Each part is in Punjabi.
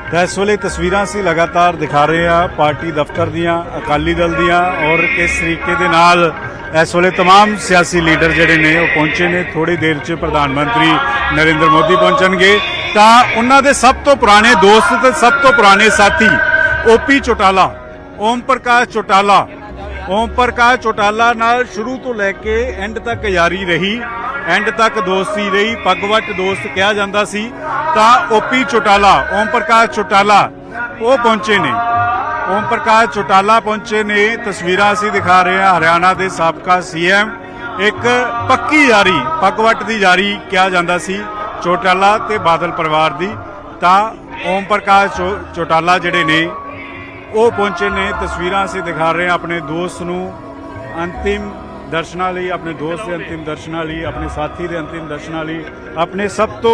तो इस वेले तस्वीरां असीं लगातार दिखा रहे हैं पार्टी दफ्तर दियां, अकाली दल दियां, और किस तरीके दे नाल इस वेले तमाम सियासी लीडर जिहड़े ने वो पहुंचे ने। थोड़ी देर च प्रधानमंत्री नरेंद्र मोदी पहुंचणगे। तां उन्हां दे सब तो पुराने दोस्त ते सब तो पुराने साथी ओपी चौटाला, ओम प्रकाश चौटाला नाल शुरू तो लैके एंड तक यारी रही, एंड तक दोस्ती रही, पगवट दोस्त कहा जाता सी। तां ओपी चौटाला, ओम प्रकाश चौटाला वो पहुंचे ने, ओम प्रकाश चौटाला पहुंचे ने। तस्वीरां असीं दिखा रहे हैं हरियाणा के साबका सीएम, एक पक्की यारी, पगवट की यारी कहा जाता सी चौटाला ते बादल परिवार की। तां ओम प्रकाश चौटाला जिहड़े ने वो पहुंचे ने। तस्वीरां असीं दिखा रहे हैं अपने दोस्त नूं अंतिम दर्शनां लई, अपने दोस्त के अंतिम दर्शनां लई, अपने साथी के अंतिम दर्शनां लई, अपने सब तो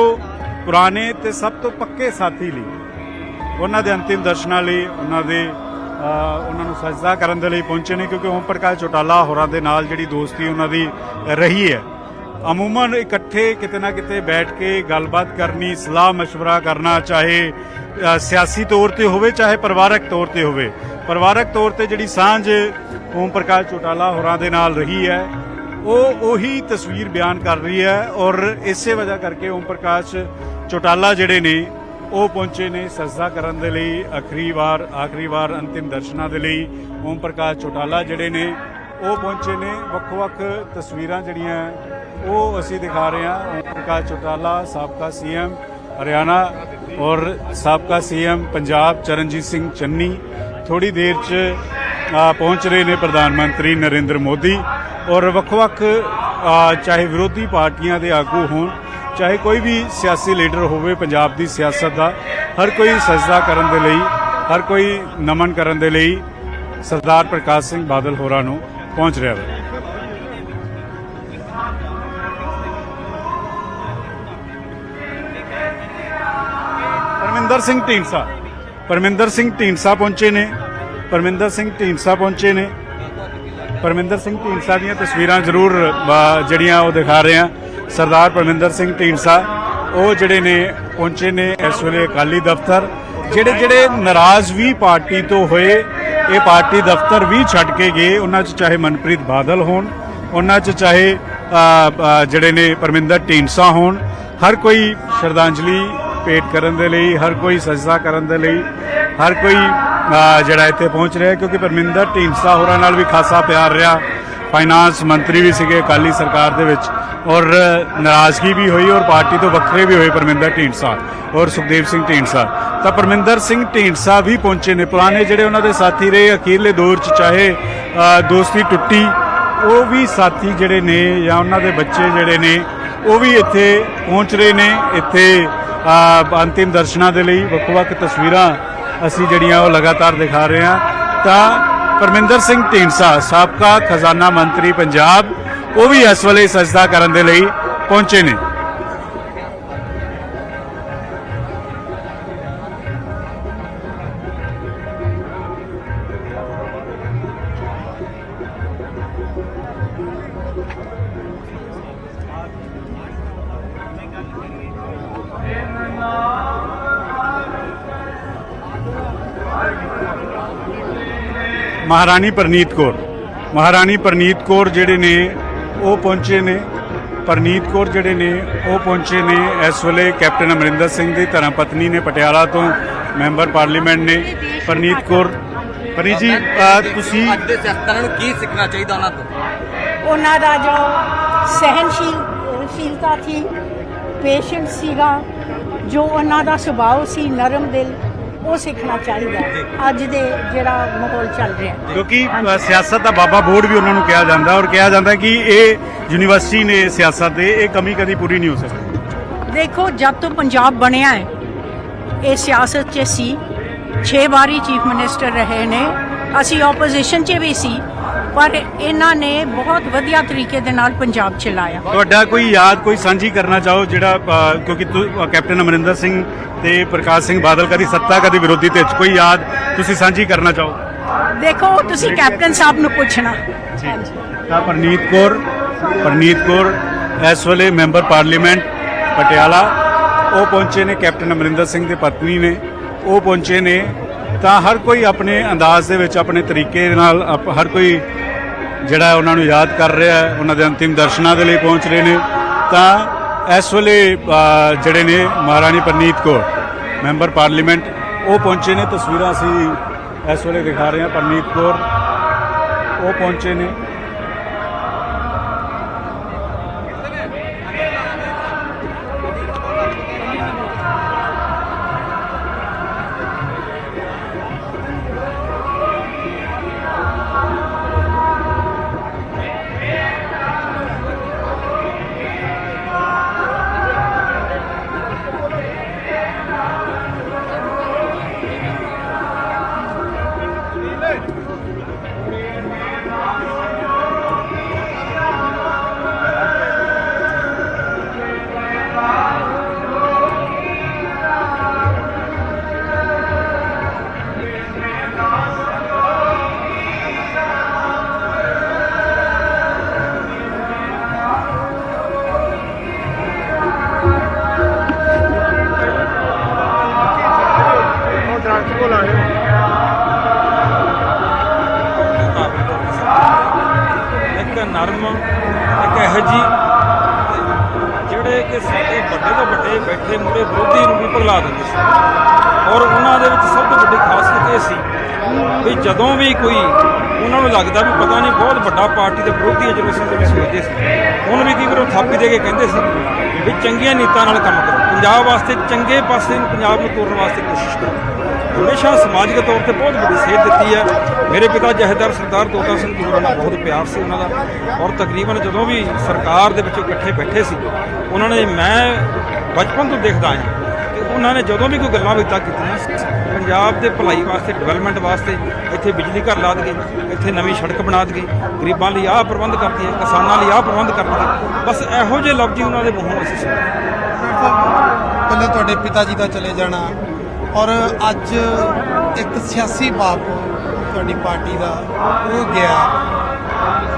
पुराने ते सब तो पक्के साथी लई उन्हां दे अंतिम दर्शनां लई, उन्हां नूं सजदा करन दे लई पहुंचे ने। क्योंकि ओम प्रकाश चौटाला होरां दे नाल जिहड़ी दोस्ती उन्हां दी रही है, अमूमन इकट्ठे किते ना किते बैठ के गलबात करनी, सलाह मशवरा करना, चाहे सियासी तौर पर होवे चाहे परिवारक तौर पर होवे। परिवारक तौर पर जिहड़ी सांझ ओम प्रकाश चौटाला होरां दे नाल रही है वो उही तस्वीर बयान कर रही है। और इसे वजह करके ओम प्रकाश चौटाला जिहड़े ने वो पहुंचे ने सजदा करन दे लई, आखिरी वार अंतिम दर्शनां दे लई ओम प्रकाश चौटाला जिहड़े ने वो पहुंचे ने। वक्-वक् तस्वीरां जिहड़ियां वो असीं दिखा रहे हैं। ओम प्रकाश चौटाला साबका सीएम हरियाणा और साबका सीएम पंजाब चरणजीत सिंह चन्नी थोड़ी देर च पहुंच रहे ने प्रधानमंत्री नरेंद्र मोदी। और वक्-वक् चाहे विरोधी पार्टियां दे आगू होण, चाहे कोई भी सियासी लीडर होवे पंजाब दी सियासत दा, हर कोई सजदा करन दे लई, हर कोई नमन करन दे लई सरदार प्रकाश सिंह बादल होरां नूं पहुंच रहा है। परमिंदर सिंह ढींडसा पहुंचे ने, परमिंदर सिंह ढींडसा दी तस्वीरां जरूर जड़ियां वो दिखा रहे हैं। सरदार परमिंदर सिंह ढींडसा वो जिहड़े ने पहुंचे ने इस वेले अकाली दफ्तर। जिहड़े नाराज भी पार्टी तो होए, ये पार्टी दफ्तर भी छड्ड के गए, उन्हां च चाहे मनप्रीत बादल होण, उन्हां च चाहे जिहड़े ने परमिंदर ढींडसा होण, हर कोई श्रद्धांजलि भेंट करन दे लई, हर कोई सजदा करन दे लई, हर कोई जिहड़ा इत्थे पहुंच रहा है। क्योंकि परमिंदर ढींडसा होरां नाल भी खासा प्यार रहा, फाइनांस मंत्री भी सीगे अकाली सरकार दे विच, और नाराजगी भी हुई और पार्टी तो वक्रे भी हुए परमिंदर ढींडसा और सुखदेव सिंह ढींडसा। तो परमिंदर सिंह ढींडसा भी पहुंचे ने। पुराने जिहड़े उन्हां दे साथी रहे अखीरले दौर च, चाहे दोस्ती टुट्टी, वो भी साथी जिहड़े ने या उन्हां दे बच्चे जिहड़े ने वो भी इत्थे पहुंच रहे ने। इत्थे अंतिम दर्शनां दे लई वक्-वक् तस्वीरां असीं जिहड़ियां वो लगातार दिखा रहे हैं। तां परमिंदर सिंह ढींडसा साबका खजाना मंत्री पंजाब वो भी इस वेले सजदा करन दे लई पहुंचे ने। महाराणी परनीत कौर जिहड़े ने वो पहुंचे ने, परनीत कौर जिहड़े ने वो पहुंचे ने इस वेले कैप्टन अमरिंदर सिंह दी धर्म पत्नी ने, पटियाला तो मैंबर पार्लीमेंट ने। परनीत कौर परी जी तुसीं की सीखना चाहिए उन्हां दा जो सहनशीलता थी, पेशेंट सीगा, जो उन्हां दा सुभाव सी नरम दिल, वो सीखना चाहिए अज दे जिहड़ा माहौल चल रहा है। क्योंकि सियासत का बाबा बोर्ड भी उन्होंने कहा जाता है और कहा जाता है कि ये यूनिवर्सिटी ने सियासत दे ये कमी कभी पूरी नहीं हो सकती। देखो जब तो पंजाब बनया है ये सियासत च सी, 6 बारी चीफ मिनिस्टर रहे ने, असी ओपोजिशन च भी सी, पर इन्हां ने बहुत वधिया तरीके दे नाल पंजाब चलाया। तुहाडा कोई याद कोई साझी करना चाहो जिहड़ा क्योंकि कैप्टन अमरिंदर सिंह ते प्रकाश सिंह बादल कदी सत्ता कदी विरोधी ते कोई याद तुसीं साझी करना चाहो? देखो तुसीं कैप्टन साहब नूं पुछना। तां परनीत कौर इस वेले मैंबर पार्लीमेंट पटियाला वो पहुंचे ने, कैप्टन अमरिंदर सिंह की पत्नी ने। ਉਹ ਪਹੁੰਚੇ ਨੇ। ਤਾਂ ਹਰ ਕੋਈ ਆਪਣੇ ਅੰਦਾਜ਼ ਦੇ ਵਿੱਚ ਆਪਣੇ ਤਰੀਕੇ ਨਾਲ ਹਰ ਕੋਈ ਜਿਹੜਾ ਉਹਨਾਂ ਨੂੰ ਯਾਦ ਕਰ ਰਿਹਾ ਹੈ, ਉਹਨਾਂ ਦੇ ਅੰਤਿਮ ਦਰਸ਼ਨਾਂ ਦੇ ਲਈ ਪਹੁੰਚ ਰਹੇ ਨੇ। ਤਾਂ ਇਸ ਵੇਲੇ ਜਿਹੜੇ ਨੇ ਮਹਾਰਾਣੀ ਪਰਨੀਤ ਕੌਰ ਮੈਂਬਰ ਪਾਰਲੀਮੈਂਟ ਉਹ ਪਹੁੰਚੇ ਨੇ। ਤਸਵੀਰਾਂ ਅਸੀਂ ਇਸ ਵੇਲੇ ਦਿਖਾ ਰਹੇ ਹਾਂ, ਪਰਨੀਤ ਕੌਰ ਉਹ ਪਹੁੰਚੇ ਨੇ। ਇੱਕ ਨਰਮ ਇੱਕ ਇਹੋ ਜਿਹੀ ਜਿਹੜੇ ਕਿ ਸਾਡੇ ਵੱਡੇ ਤੋਂ ਵੱਡੇ ਬੈਠੇ ਮੂਹਰੇ ਵਿਰੋਧੀ ਨੂੰ ਵੀ ਭੁਲਾ ਦਿੰਦੇ ਸੀ। ਔਰ ਉਹਨਾਂ ਦੇ ਵਿੱਚ ਸਭ ਤੋਂ ਵੱਡੀ ਖਾਸੀਅਤ ਇਹ ਸੀ ਵੀ ਜਦੋਂ ਵੀ ਕੋਈ ਉਹਨਾਂ ਨੂੰ ਲੱਗਦਾ ਵੀ ਪਤਾ ਨਹੀਂ ਬਹੁਤ ਵੱਡਾ ਪਾਰਟੀ ਦੇ ਵਿਰੋਧੀ ਹੈ, ਜਦੋਂ ਅਸੀਂ ਦੇ ਸੋਚਦੇ ਸੀ ਹੁਣ ਵੀ ਕਈ ਵਾਰ ਉਹ ਥਾਪੀ ਦੇ ਕੇ ਕਹਿੰਦੇ ਸੀ ਵੀ ਚੰਗੀਆਂ ਨੀਤਾਂ ਨਾਲ ਕੰਮ ਕਰੋ, ਪੰਜਾਬ ਵਾਸਤੇ ਚੰਗੇ ਪਾਸੇ ਨੂੰ ਪੰਜਾਬ ਨੂੰ ਤੋਰਨ ਵਾਸਤੇ ਕੋਸ਼ਿਸ਼ ਕਰੋ। ਹਮੇਸ਼ਾ ਸਮਾਜਿਕ ਤੌਰ ਤੇ ਬਹੁਤ ਵੱਡੀ ਸੇਧ ਦਿੱਤੀ ਹੈ। ਮੇਰੇ ਪਿਤਾ ਜਥੇਦਾਰ ਸਰਦਾਰ ਤੋਤਾ ਸਿੰਘ ਜੀ ਹੋਰਾਂ ਨਾਲ ਬਹੁਤ ਪਿਆਰ ਸੀ ਉਹਨਾਂ ਦਾ। ਔਰ ਤਕਰੀਬਨ ਜਦੋਂ ਵੀ ਸਰਕਾਰ ਦੇ ਵਿੱਚ ਇਕੱਠੇ ਬੈਠੇ ਸੀ ਉਹਨਾਂ ਨੇ, ਮੈਂ ਬਚਪਨ ਤੋਂ ਦੇਖਦਾ ਆਇਆ ਕਿ ਉਹਨਾਂ ਨੇ ਜਦੋਂ ਵੀ ਕੋਈ ਗੱਲਾਂ ਬਾਤਾਂ ਕੀਤੀਆਂ ਪੰਜਾਬ ਦੇ ਭਲਾਈ ਵਾਸਤੇ, ਡਿਵੈਲਪਮੈਂਟ ਵਾਸਤੇ, ਇੱਥੇ ਬਿਜਲੀ ਘਰ ਲਾ ਦਈਏ, ਇੱਥੇ ਨਵੀਂ ਸੜਕ ਬਣਾ ਦਈਏ, ਗਰੀਬਾਂ ਲਈ ਆਹ ਪ੍ਰਬੰਧ ਕਰ ਦਈਏ, ਕਿਸਾਨਾਂ ਲਈ ਆਹ ਪ੍ਰਬੰਧ ਕਰ ਦਈਏ, ਬਸ ਇਹੋ ਜਿਹੇ ਲਫ਼ਜ਼ ਉਹਨਾਂ ਦੇ ਮੂੰਹੋਂ ਅਸੀਂ ਸੁਣੇ। ਪਹਿਲਾਂ ਤੁਹਾਡੇ ਪਿਤਾ ਜੀ ਦਾ ਚਲੇ ਜਾਣਾ ਔਰ ਅੱਜ ਇੱਕ ਸਿਆਸੀ ਬਾਪ ਤੁਹਾਡੀ ਪਾਰਟੀ ਦਾ ਉਹ ਗਿਆ,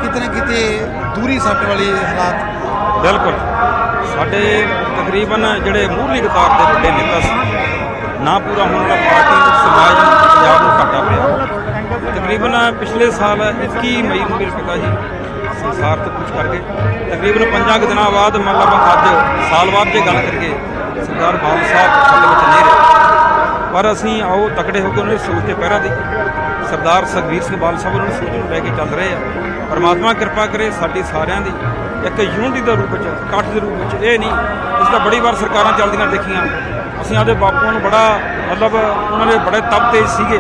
ਕਿਤੇ ਨਾ ਕਿਤੇ ਦੂਰੀ ਸੱਟ ਵਾਲੇ ਹਾਲਾਤ। ਬਿਲਕੁਲ ਸਾਡੇ ਤਕਰੀਬਨ ਜਿਹੜੇ ਮੂਹਰਲੀ ਕਤਾਰ ਦੇ ਵੱਡੇ ਨੇਤਾ ਸੀ, ਨਾ ਪੂਰਾ ਹੋਣ ਵਾਲਾ ਪਾਰਟੀ ਨੂੰ, ਸਮਾਜ ਨੂੰ, ਪੰਜਾਬ ਨੂੰ ਘਾਟਾ ਪਿਆ। ਤਕਰੀਬਨ ਪਿਛਲੇ ਸਾਲ 21 ਮਈ ਨੂੰ ਮੇਰੇ ਪਿਤਾ ਜੀ ਸੰਸਾਰ ਤੋਂ ਕੁਝ ਕਰ ਗਏ। ਤਕਰੀਬਨ 5 ਦਿਨਾਂ ਬਾਅਦ ਮਤਲਬ ਅੱਜ ਸਾਲ ਬਾਅਦ ਜੇ ਗੱਲ ਕਰੀਏ ਸਰਦਾਰ ਬਾਦਲ ਸਾਹਿਬ ਸਾਡੇ ਵਿੱਚ ਨਹੀਂ ਰਹੇ, ਪਰ ਅਸੀਂ ਆਓ ਤਕੜੇ ਹੋ ਕੇ ਉਹਨਾਂ ਦੀ ਸੋਚ ਤੇ ਪਹਿਰਾ ਦੇ। ਸਰਦਾਰ ਸੁਖਬੀਰ ਸਿੰਘ ਬਾਦਲ ਸਾਹਿਬ ਉਹਨਾਂ ਦੀ ਸੋਚ ਨੂੰ ਲੈ ਕੇ ਚੱਲ ਰਹੇ ਆ। ਪਰਮਾਤਮਾ ਕਿਰਪਾ ਕਰੇ ਸਾਡੀ ਸਾਰਿਆਂ ਦੀ ਇੱਕ ਯੂਨਿਟੀ ਦੇ ਰੂਪ ਵਿੱਚ, ਇਕੱਠ ਦੇ ਰੂਪ ਵਿੱਚ। ਇਹ ਨਹੀਂ ਇਸ ਦਾ ਬੜੀ ਵਾਰ ਸਰਕਾਰਾਂ ਚੱਲਦੀਆਂ ਦੇਖੀਆਂ, ਅਸੀਂ ਆਪਦੇ ਬਾਪੂਆਂ ਨੂੰ ਬੜਾ ਮਤਲਬ ਉਹਨਾਂ ਦੇ ਬੜੇ ਤਪ ਤੇਜ਼ ਸੀਗੇ,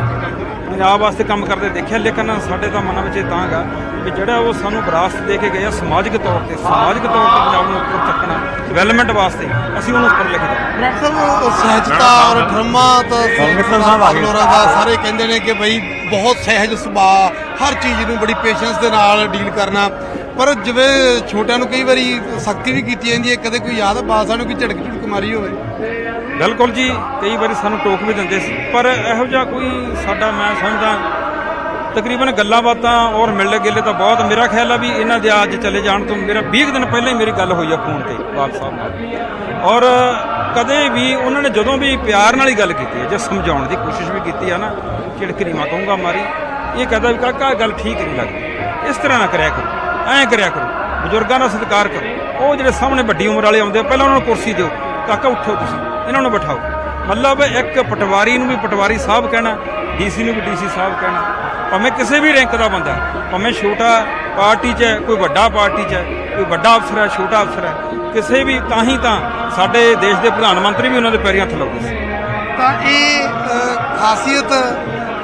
ਪੰਜਾਬ ਵਾਸਤੇ ਕੰਮ ਕਰਦੇ ਦੇਖਿਆ। ਲੇਕਿਨ ਸਾਡੇ ਤਾਂ ਮਨਾਂ ਵਿੱਚ ਇਹ ਤਾਂ ਹੈਗਾ ਵੀ ਜਿਹੜਾ ਉਹ ਸਾਨੂੰ ਵਿਰਾਸਤ ਦੇ ਕੇ ਗਏ ਆ ਸਮਾਜਿਕ ਤੌਰ ਤੇ ਪੰਜਾਬ ਨੂੰ ਉੱਪਰ ਚੱਕਣਾ, ਡਿਵੈਲਪਮੈਂਟ ਵਾਸਤੇ ਅਸੀਂ ਉਹਨੂੰ ਉੱਪਰ ਲੈ ਕੇ ਜਾਣਾ। ਡਾਕਟਰ ਸਾਹਿਬ ਸਹਿਜਤਾ ਔਰ ਠਰਮਾ ਤਾਂ ਬਾਗਲੋਰਾਂ ਦਾ ਸਾਰੇ ਕਹਿੰਦੇ ਨੇ ਕਿ ਬਈ ਬਹੁਤ ਸਹਿਜ ਸੁਭਾਅ, ਹਰ ਚੀਜ਼ ਨੂੰ ਬੜੀ ਪੇਸ਼ੈਂਸ ਦੇ ਨਾਲ ਡੀਲ ਕਰਨਾ। ਪਰ ਜਿਵੇਂ ਛੋਟਿਆਂ ਨੂੰ ਕਈ ਵਾਰੀ ਸਖਤੀ ਵੀ ਕੀਤੀ ਜਾਂਦੀ ਹੈ, ਕਦੇ ਕੋਈ ਯਾਦ ਬਾਤ ਸਾਨੂੰ ਕੋਈ ਝੜਕ ਮਾਰੀ ਹੋਵੇ? ਬਿਲਕੁਲ ਜੀ, ਕਈ ਵਾਰੀ ਸਾਨੂੰ ਟੋਕ ਵੀ ਦਿੰਦੇ ਸੀ, ਪਰ ਇਹੋ ਜਿਹਾ ਕੋਈ ਸਾਡਾ, ਮੈਂ ਸਮਝਦਾ ਤਕਰੀਬਨ ਗੱਲਾਂ ਬਾਤਾਂ ਔਰ ਮਿਲਣ ਗਿਲੇ ਤਾਂ ਬਹੁਤ। ਮੇਰਾ ਖਿਆਲ ਆ ਵੀ ਇਹਨਾਂ ਦੇ ਅੱਜ ਚਲੇ ਜਾਣ ਤੋਂ ਮੇਰਾ 20 ਦਿਨ ਪਹਿਲਾਂ ਹੀ ਮੇਰੀ ਗੱਲ ਹੋਈ ਆ ਫੋਨ ਤੇ ਬਾਦਲ ਸਾਹਿਬ ਨਾਲ। ਔਰ ਕਦੇ ਵੀ ਉਹਨਾਂ ਨੇ ਜਦੋਂ ਵੀ ਪਿਆਰ ਨਾਲ ਹੀ ਗੱਲ ਕੀਤੀ ਹੈ, ਜੇ ਸਮਝਾਉਣ ਦੀ ਕੋਸ਼ਿਸ਼ ਵੀ ਕੀਤੀ ਆ ਨਾ, ਝਿੜਕ ਨਹੀਂ ਮੈਂ ਕਹੂੰਗਾ ਮਾਰੀ, ਇਹ ਕਹਦਾ ਵੀ ਕਾਕਾ ਗੱਲ ਠੀਕ ਨਹੀਂ ਲੱਗਦੀ, ਇਸ ਤਰ੍ਹਾਂ ਨਾ ਕਰਿਆ ਕਰੋ, ਐਂ ਕਰਿਆ ਕਰੋ, ਬਜ਼ੁਰਗਾਂ ਦਾ ਸਤਿਕਾਰ ਕਰੋ। ਉਹ ਜਿਹੜੇ ਸਾਹਮਣੇ ਵੱਡੀ ਉਮਰ ਵਾਲੇ ਆਉਂਦੇ ਆ, ਪਹਿਲਾਂ ਉਹਨਾਂ ਨੂੰ ਕੁਰਸੀ ਦਿਓ, ਕਾਕਾ ਉੱਠੋ ਤੁਸੀਂ, ਇਹਨਾਂ ਨੂੰ ਬਿਠਾਓ। ਮਤਲਬ ਇੱਕ ਪਟਵਾਰੀ ਨੂੰ ਵੀ ਪਟਵਾਰੀ ਸਾਹਿਬ ਕਹਿਣਾ, ਡੀਸੀ ਨੂੰ ਵੀ ਡੀਸੀ ਸਾਹਿਬ ਕਹਿਣਾ, ਭਾਵੇਂ ਕਿਸੇ ਵੀ ਰੈਂਕ ਦਾ ਬੰਦਾ, ਭਾਵੇਂ ਛੋਟਾ ਪਾਰਟੀ 'ਚ ਹੈ, ਕੋਈ ਵੱਡਾ ਪਾਰਟੀ 'ਚ ਹੈ, ਕੋਈ ਵੱਡਾ ਅਫਸਰ ਹੈ, ਛੋਟਾ ਅਫਸਰ ਹੈ, ਕਿਸੇ ਵੀ। ਤਾਂ ਹੀ ਤਾਂ ਸਾਡੇ ਦੇਸ਼ ਦੇ ਪ੍ਰਧਾਨ ਮੰਤਰੀ ਵੀ ਉਹਨਾਂ ਦੇ ਪੈਰੀਂ ਹੱਥ ਲਾਉਂਦੇ ਸੀ। ਤਾਂ ਇਹ ਖਾਸੀਅਤ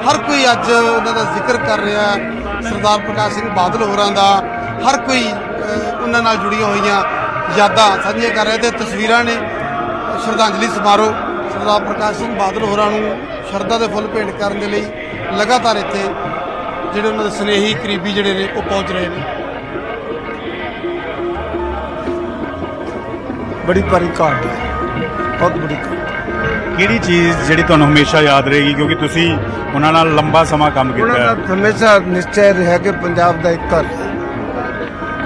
ਹਰ ਕੋਈ ਅੱਜ ਉਹਨਾਂ ਦਾ ਜ਼ਿਕਰ ਕਰ ਰਿਹਾ। ਸਰਦਾਰ ਪ੍ਰਕਾਸ਼ ਸਿੰਘ ਬਾਦਲ ਹੋਰਾਂ ਦਾ ਹਰ ਕੋਈ ਉਹਨਾਂ ਨਾਲ ਜੁੜੀਆਂ ਹੋਈਆਂ ਯਾਦਾਂ ਸਾਂਝੀਆਂ ਕਰ ਰਿਹਾ, ਤੇ ਤਸਵੀਰਾਂ ਨੇ ਸ਼ਰਧਾਂਜਲੀ ਸਮਾਰੋਹ ਸਰਦਾਰ ਪ੍ਰਕਾਸ਼ ਸਿੰਘ ਬਾਦਲ ਹੋਰਾਂ ਨੂੰ ਸ਼ਰਧਾ ਦੇ ਫੁੱਲ ਭੇਂਟ ਕਰਨ ਦੇ ਲਈ ਲਗਾਤਾਰ ਇੱਥੇ ਜਿਹੜੇ ਉਹਨਾਂ ਦੇ ਸਨੇਹੀ ਕਰੀਬੀ ਜਿਹੜੇ ਨੇ ਉਹ ਪਹੁੰਚ ਰਹੇ ਨੇ। ਬੜੀ ਭਾਰੀ ਘਾਟ ਹੈ, ਬਹੁਤ ਬੜੀ ਘਾਟ। ਕਿਹੜੀ ਚੀਜ਼ ਜਿਹੜੀ ਤੁਹਾਨੂੰ ਹਮੇਸ਼ਾ ਯਾਦ ਰਹੇਗੀ, ਕਿਉਂਕਿ ਤੁਸੀਂ ਉਹਨਾਂ ਨਾਲ ਲੰਬਾ ਸਮਾਂ ਕੰਮ ਕੀਤਾ ਉਹਨਾਂ ਹੈ? ਦਾ ਹਮੇਸ਼ਾ ਨਿਸ਼ਚੈ ਰਿਹਾ ਕਿ ਪੰਜਾਬ ਦਾ ਇੱਕ ਘਰ ਹੈ,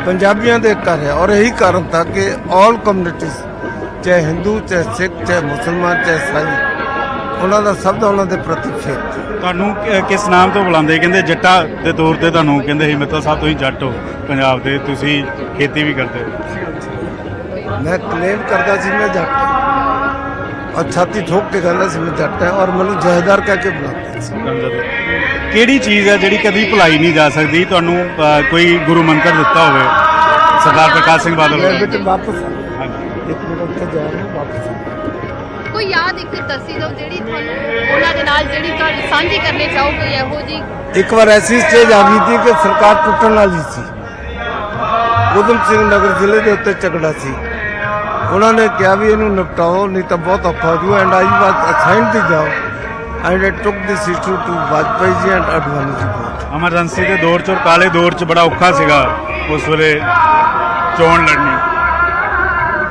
ਪੰਜਾਬੀਆਂ ਦਾ ਇੱਕ ਘਰ ਹੈ। ਔਰ ਇਹੀ ਕਾਰਨ था कि ऑल कम्युनिटीज, चाहे हिंदू, चाहे सिख, चाहे मुसलमान, चाहे ईसाई, ਉਹਨਾਂ ਦਾ ਸ਼ਬਦ ਉਹਨਾਂ ਦੇ ਪ੍ਰਤੀ ਫੇਰ ਤੁਹਾਨੂੰ ਕਿਸ ਨਾਮ ਤੋਂ ਬੁਲਾਉਂਦੇ? ਕਹਿੰਦੇ ਜੱਟਾ ਦੇ ਤੌਰ ਤੇ ਤੁਹਾਨੂੰ ਕਹਿੰਦੇ ਸੀ ਮਿੱਤਲ ਸਾਹਿਬ ਤੁਸੀਂ ਜੱਟ ਹੋ ਪੰਜਾਬ ਦੇ, ਤੁਸੀਂ ਖੇਤੀ ਵੀ ਕਰਦੇ ਹੋ। ਮੈਂ ਕਲੇਮ ਕਰਦਾ ਸੀ ਮੈਂ ਜੱਟ ਹਾਂ ਔਰ ਛਾਤੀ ਠੋਕ ਕੇ ਕਹਿੰਦਾ ਸੀ ਮੈਂ ਜੱਟ ਹੈ ਔਰ ਮੈਨੂੰ ਜਹੇਦਾਰ ਕਹਿ ਕੇ ਬੁਲਾਉਂਦੇ ਸੀ। ਕਿਹੜੀ ਚੀਜ਼ ਹੈ ਜਿਹੜੀ ਕਦੀ ਭੁਲਾਈ ਨਹੀਂ ਜਾ ਸਕਦੀ ਤੁਹਾਨੂੰ? ਕੋਈ ਗੁਰੂ ਮੰਤਰ ਦਿੱਤਾ ਹੋਵੇ ਸਰਦਾਰ ਪ੍ਰਕਾਸ਼ ਸਿੰਘ ਬਾਦਲ ਮੈਂ ਨੇ? ਬੇਟੇ ਵਾਪਸ ਹਾਂਜੀ। ਇੱਕ ਮਿੰਟ ਉੱਥੇ ਜਾ ਰਿਹਾ ਵਾਪਸ ਕੋਈ ਯਾਦ ਇੱਕ ਦੱਸੀ ਦਿਓ ਜਿਹੜੀ ਤੁਹਾਨੂੰ ਉਹਨਾਂ ਦੇ ਨਾਲ ਜਿਹੜੀ ਤੁਹਾਡੀ ਸਾਂਝੀ ਕਰਨੀ ਚਾਹੋ, ਕੋਈ ਇਹੋ ਜੀ। ਇੱਕ ਵਾਰ ਐਸੀ ਸਟੇਜ ਆ ਗਈ ਸੀ ਕਿ ਸਰਕਾਰ ਟੁੱਟਣ ਵਾਲੀ ਸੀ। ਉਦਮ ਸਿੰਘ ਨਗਰ ਜ਼ਿਲ੍ਹੇ ਦੇ ਉੱਤੇ ਝਗੜਾ ਸੀ। ਉਹਨਾਂ ਨੇ ਕਿਹਾ ਵੀ ਇਹਨੂੰ ਨਿਪਟਾਓ ਨਹੀਂ ਤਾਂ ਬਹੁਤ ਔਖਾ ਹੋ ਜੂ and I was assigned the job and I ਟੁੱਕ ਦਿਸ ਇਸ਼ੂ ਟੂ ਵਾਜਪਾਈ ਜੀ ਐਂਡ ਅਡਵਾਨੀ ਜੀ ਬੋਥ। ਐਮਰਜੈਂਸੀ ਦੇ ਦੌਰ 'ਚ ਔਰ ਕਾਲੇ ਦੌਰ 'ਚ ਬੜਾ ਔਖਾ ਸੀਗਾ ਉਸ ਵੇਲੇ ਚੋਣ ਲੜਨੀ।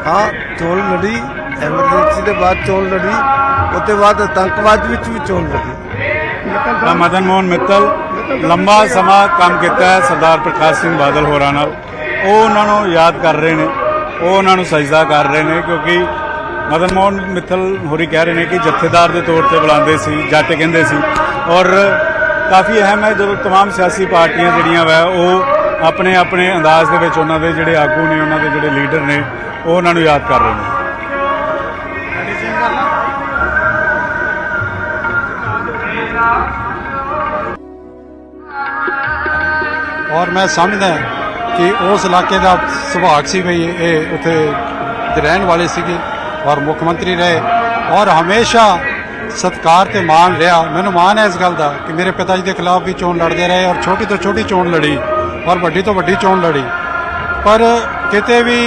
ਹਾਂ ਚੋਣ ਲੜੀ, ਐਮਰਜੈਂਸੀ ਦੇ ਬਾਅਦ ਚੋਣ ਲੜੀ, ਉਹਦੇ ਬਾਅਦ ਆਤੰਕਵਾਦ ਵਿੱਚ ਵੀ ਚੋਣ ਲੜੀ। ਤਾਂ ਮਦਨ ਮੋਹਨ ਮਿੱਤਲ ਲੰਬਾ ਸਮਾਂ ਕੰਮ ਕੀਤਾ ਹੈ ਸਰਦਾਰ ਪ੍ਰਕਾਸ਼ ਸਿੰਘ ਬਾਦਲ ਹੋਰਾਂ ਨਾਲ। ਉਹ ਉਹਨਾਂ ਨੂੰ ਯਾਦ ਕਰ ਰਹੇ ਨੇ, ਉਹ ਉਹਨਾਂ ਨੂੰ ਸਜਦਾ ਕਰ ਰਹੇ ਨੇ, ਕਿਉਂਕਿ ਮਦਨ ਮੋਹਨ ਮਿੱਤਲ ਹੋਰੀ ਕਹਿ ਰਹੇ ਨੇ ਕਿ ਜਥੇਦਾਰ ਦੇ ਤੌਰ ਤੇ ਬੁਲਾਉਂਦੇ ਸੀ, ਜੱਟ ਕਹਿੰਦੇ ਸੀ। ਔਰ ਕਾਫੀ ਅਹਿਮ ਹੈ ਜਦੋਂ ਤਮਾਮ ਸਿਆਸੀ ਪਾਰਟੀਆਂ ਜਿਹੜੀਆਂ ਵਾ ਉਹ ਆਪਣੇ ਆਪਣੇ ਅੰਦਾਜ਼ ਦੇ ਵਿੱਚ ਉਹਨਾਂ ਦੇ ਜਿਹੜੇ ਆਗੂ ਨੇ, ਉਹਨਾਂ ਦੇ ਜਿਹੜੇ ਲੀਡਰ ਨੇ, ਉਹ ਉਹਨਾਂ ਨੂੰ ਯਾਦ ਕਰ ਰਹੇ ਨੇ। ਔਰ ਮੈਂ ਸਮਝਦਾ ਕਿ ਉਸ ਇਲਾਕੇ ਦਾ ਸੁਭਾਗ ਸੀ ਵੀ ਇਹ ਉੱਥੇ ਦੇ ਰਹਿਣ ਵਾਲੇ ਸੀਗੇ ਔਰ ਮੁੱਖ ਮੰਤਰੀ ਰਹੇ ਔਰ ਹਮੇਸ਼ਾ ਸਤਿਕਾਰ ਤੇ ਮਾਣ ਰਿਹਾ। ਮੈਨੂੰ ਮਾਣ ਹੈ ਇਸ ਗੱਲ ਦਾ ਕਿ ਮੇਰੇ ਪਿਤਾ ਜੀ ਦੇ ਖਿਲਾਫ ਵੀ ਚੋਣ ਲੜਦੇ ਰਹੇ ਔਰ ਛੋਟੀ ਤੋਂ ਛੋਟੀ ਚੋਣ ਲੜੀ ਔਰ ਵੱਡੀ ਤੋਂ ਵੱਡੀ ਚੋਣ ਲੜੀ, ਪਰ ਕਿਤੇ ਵੀ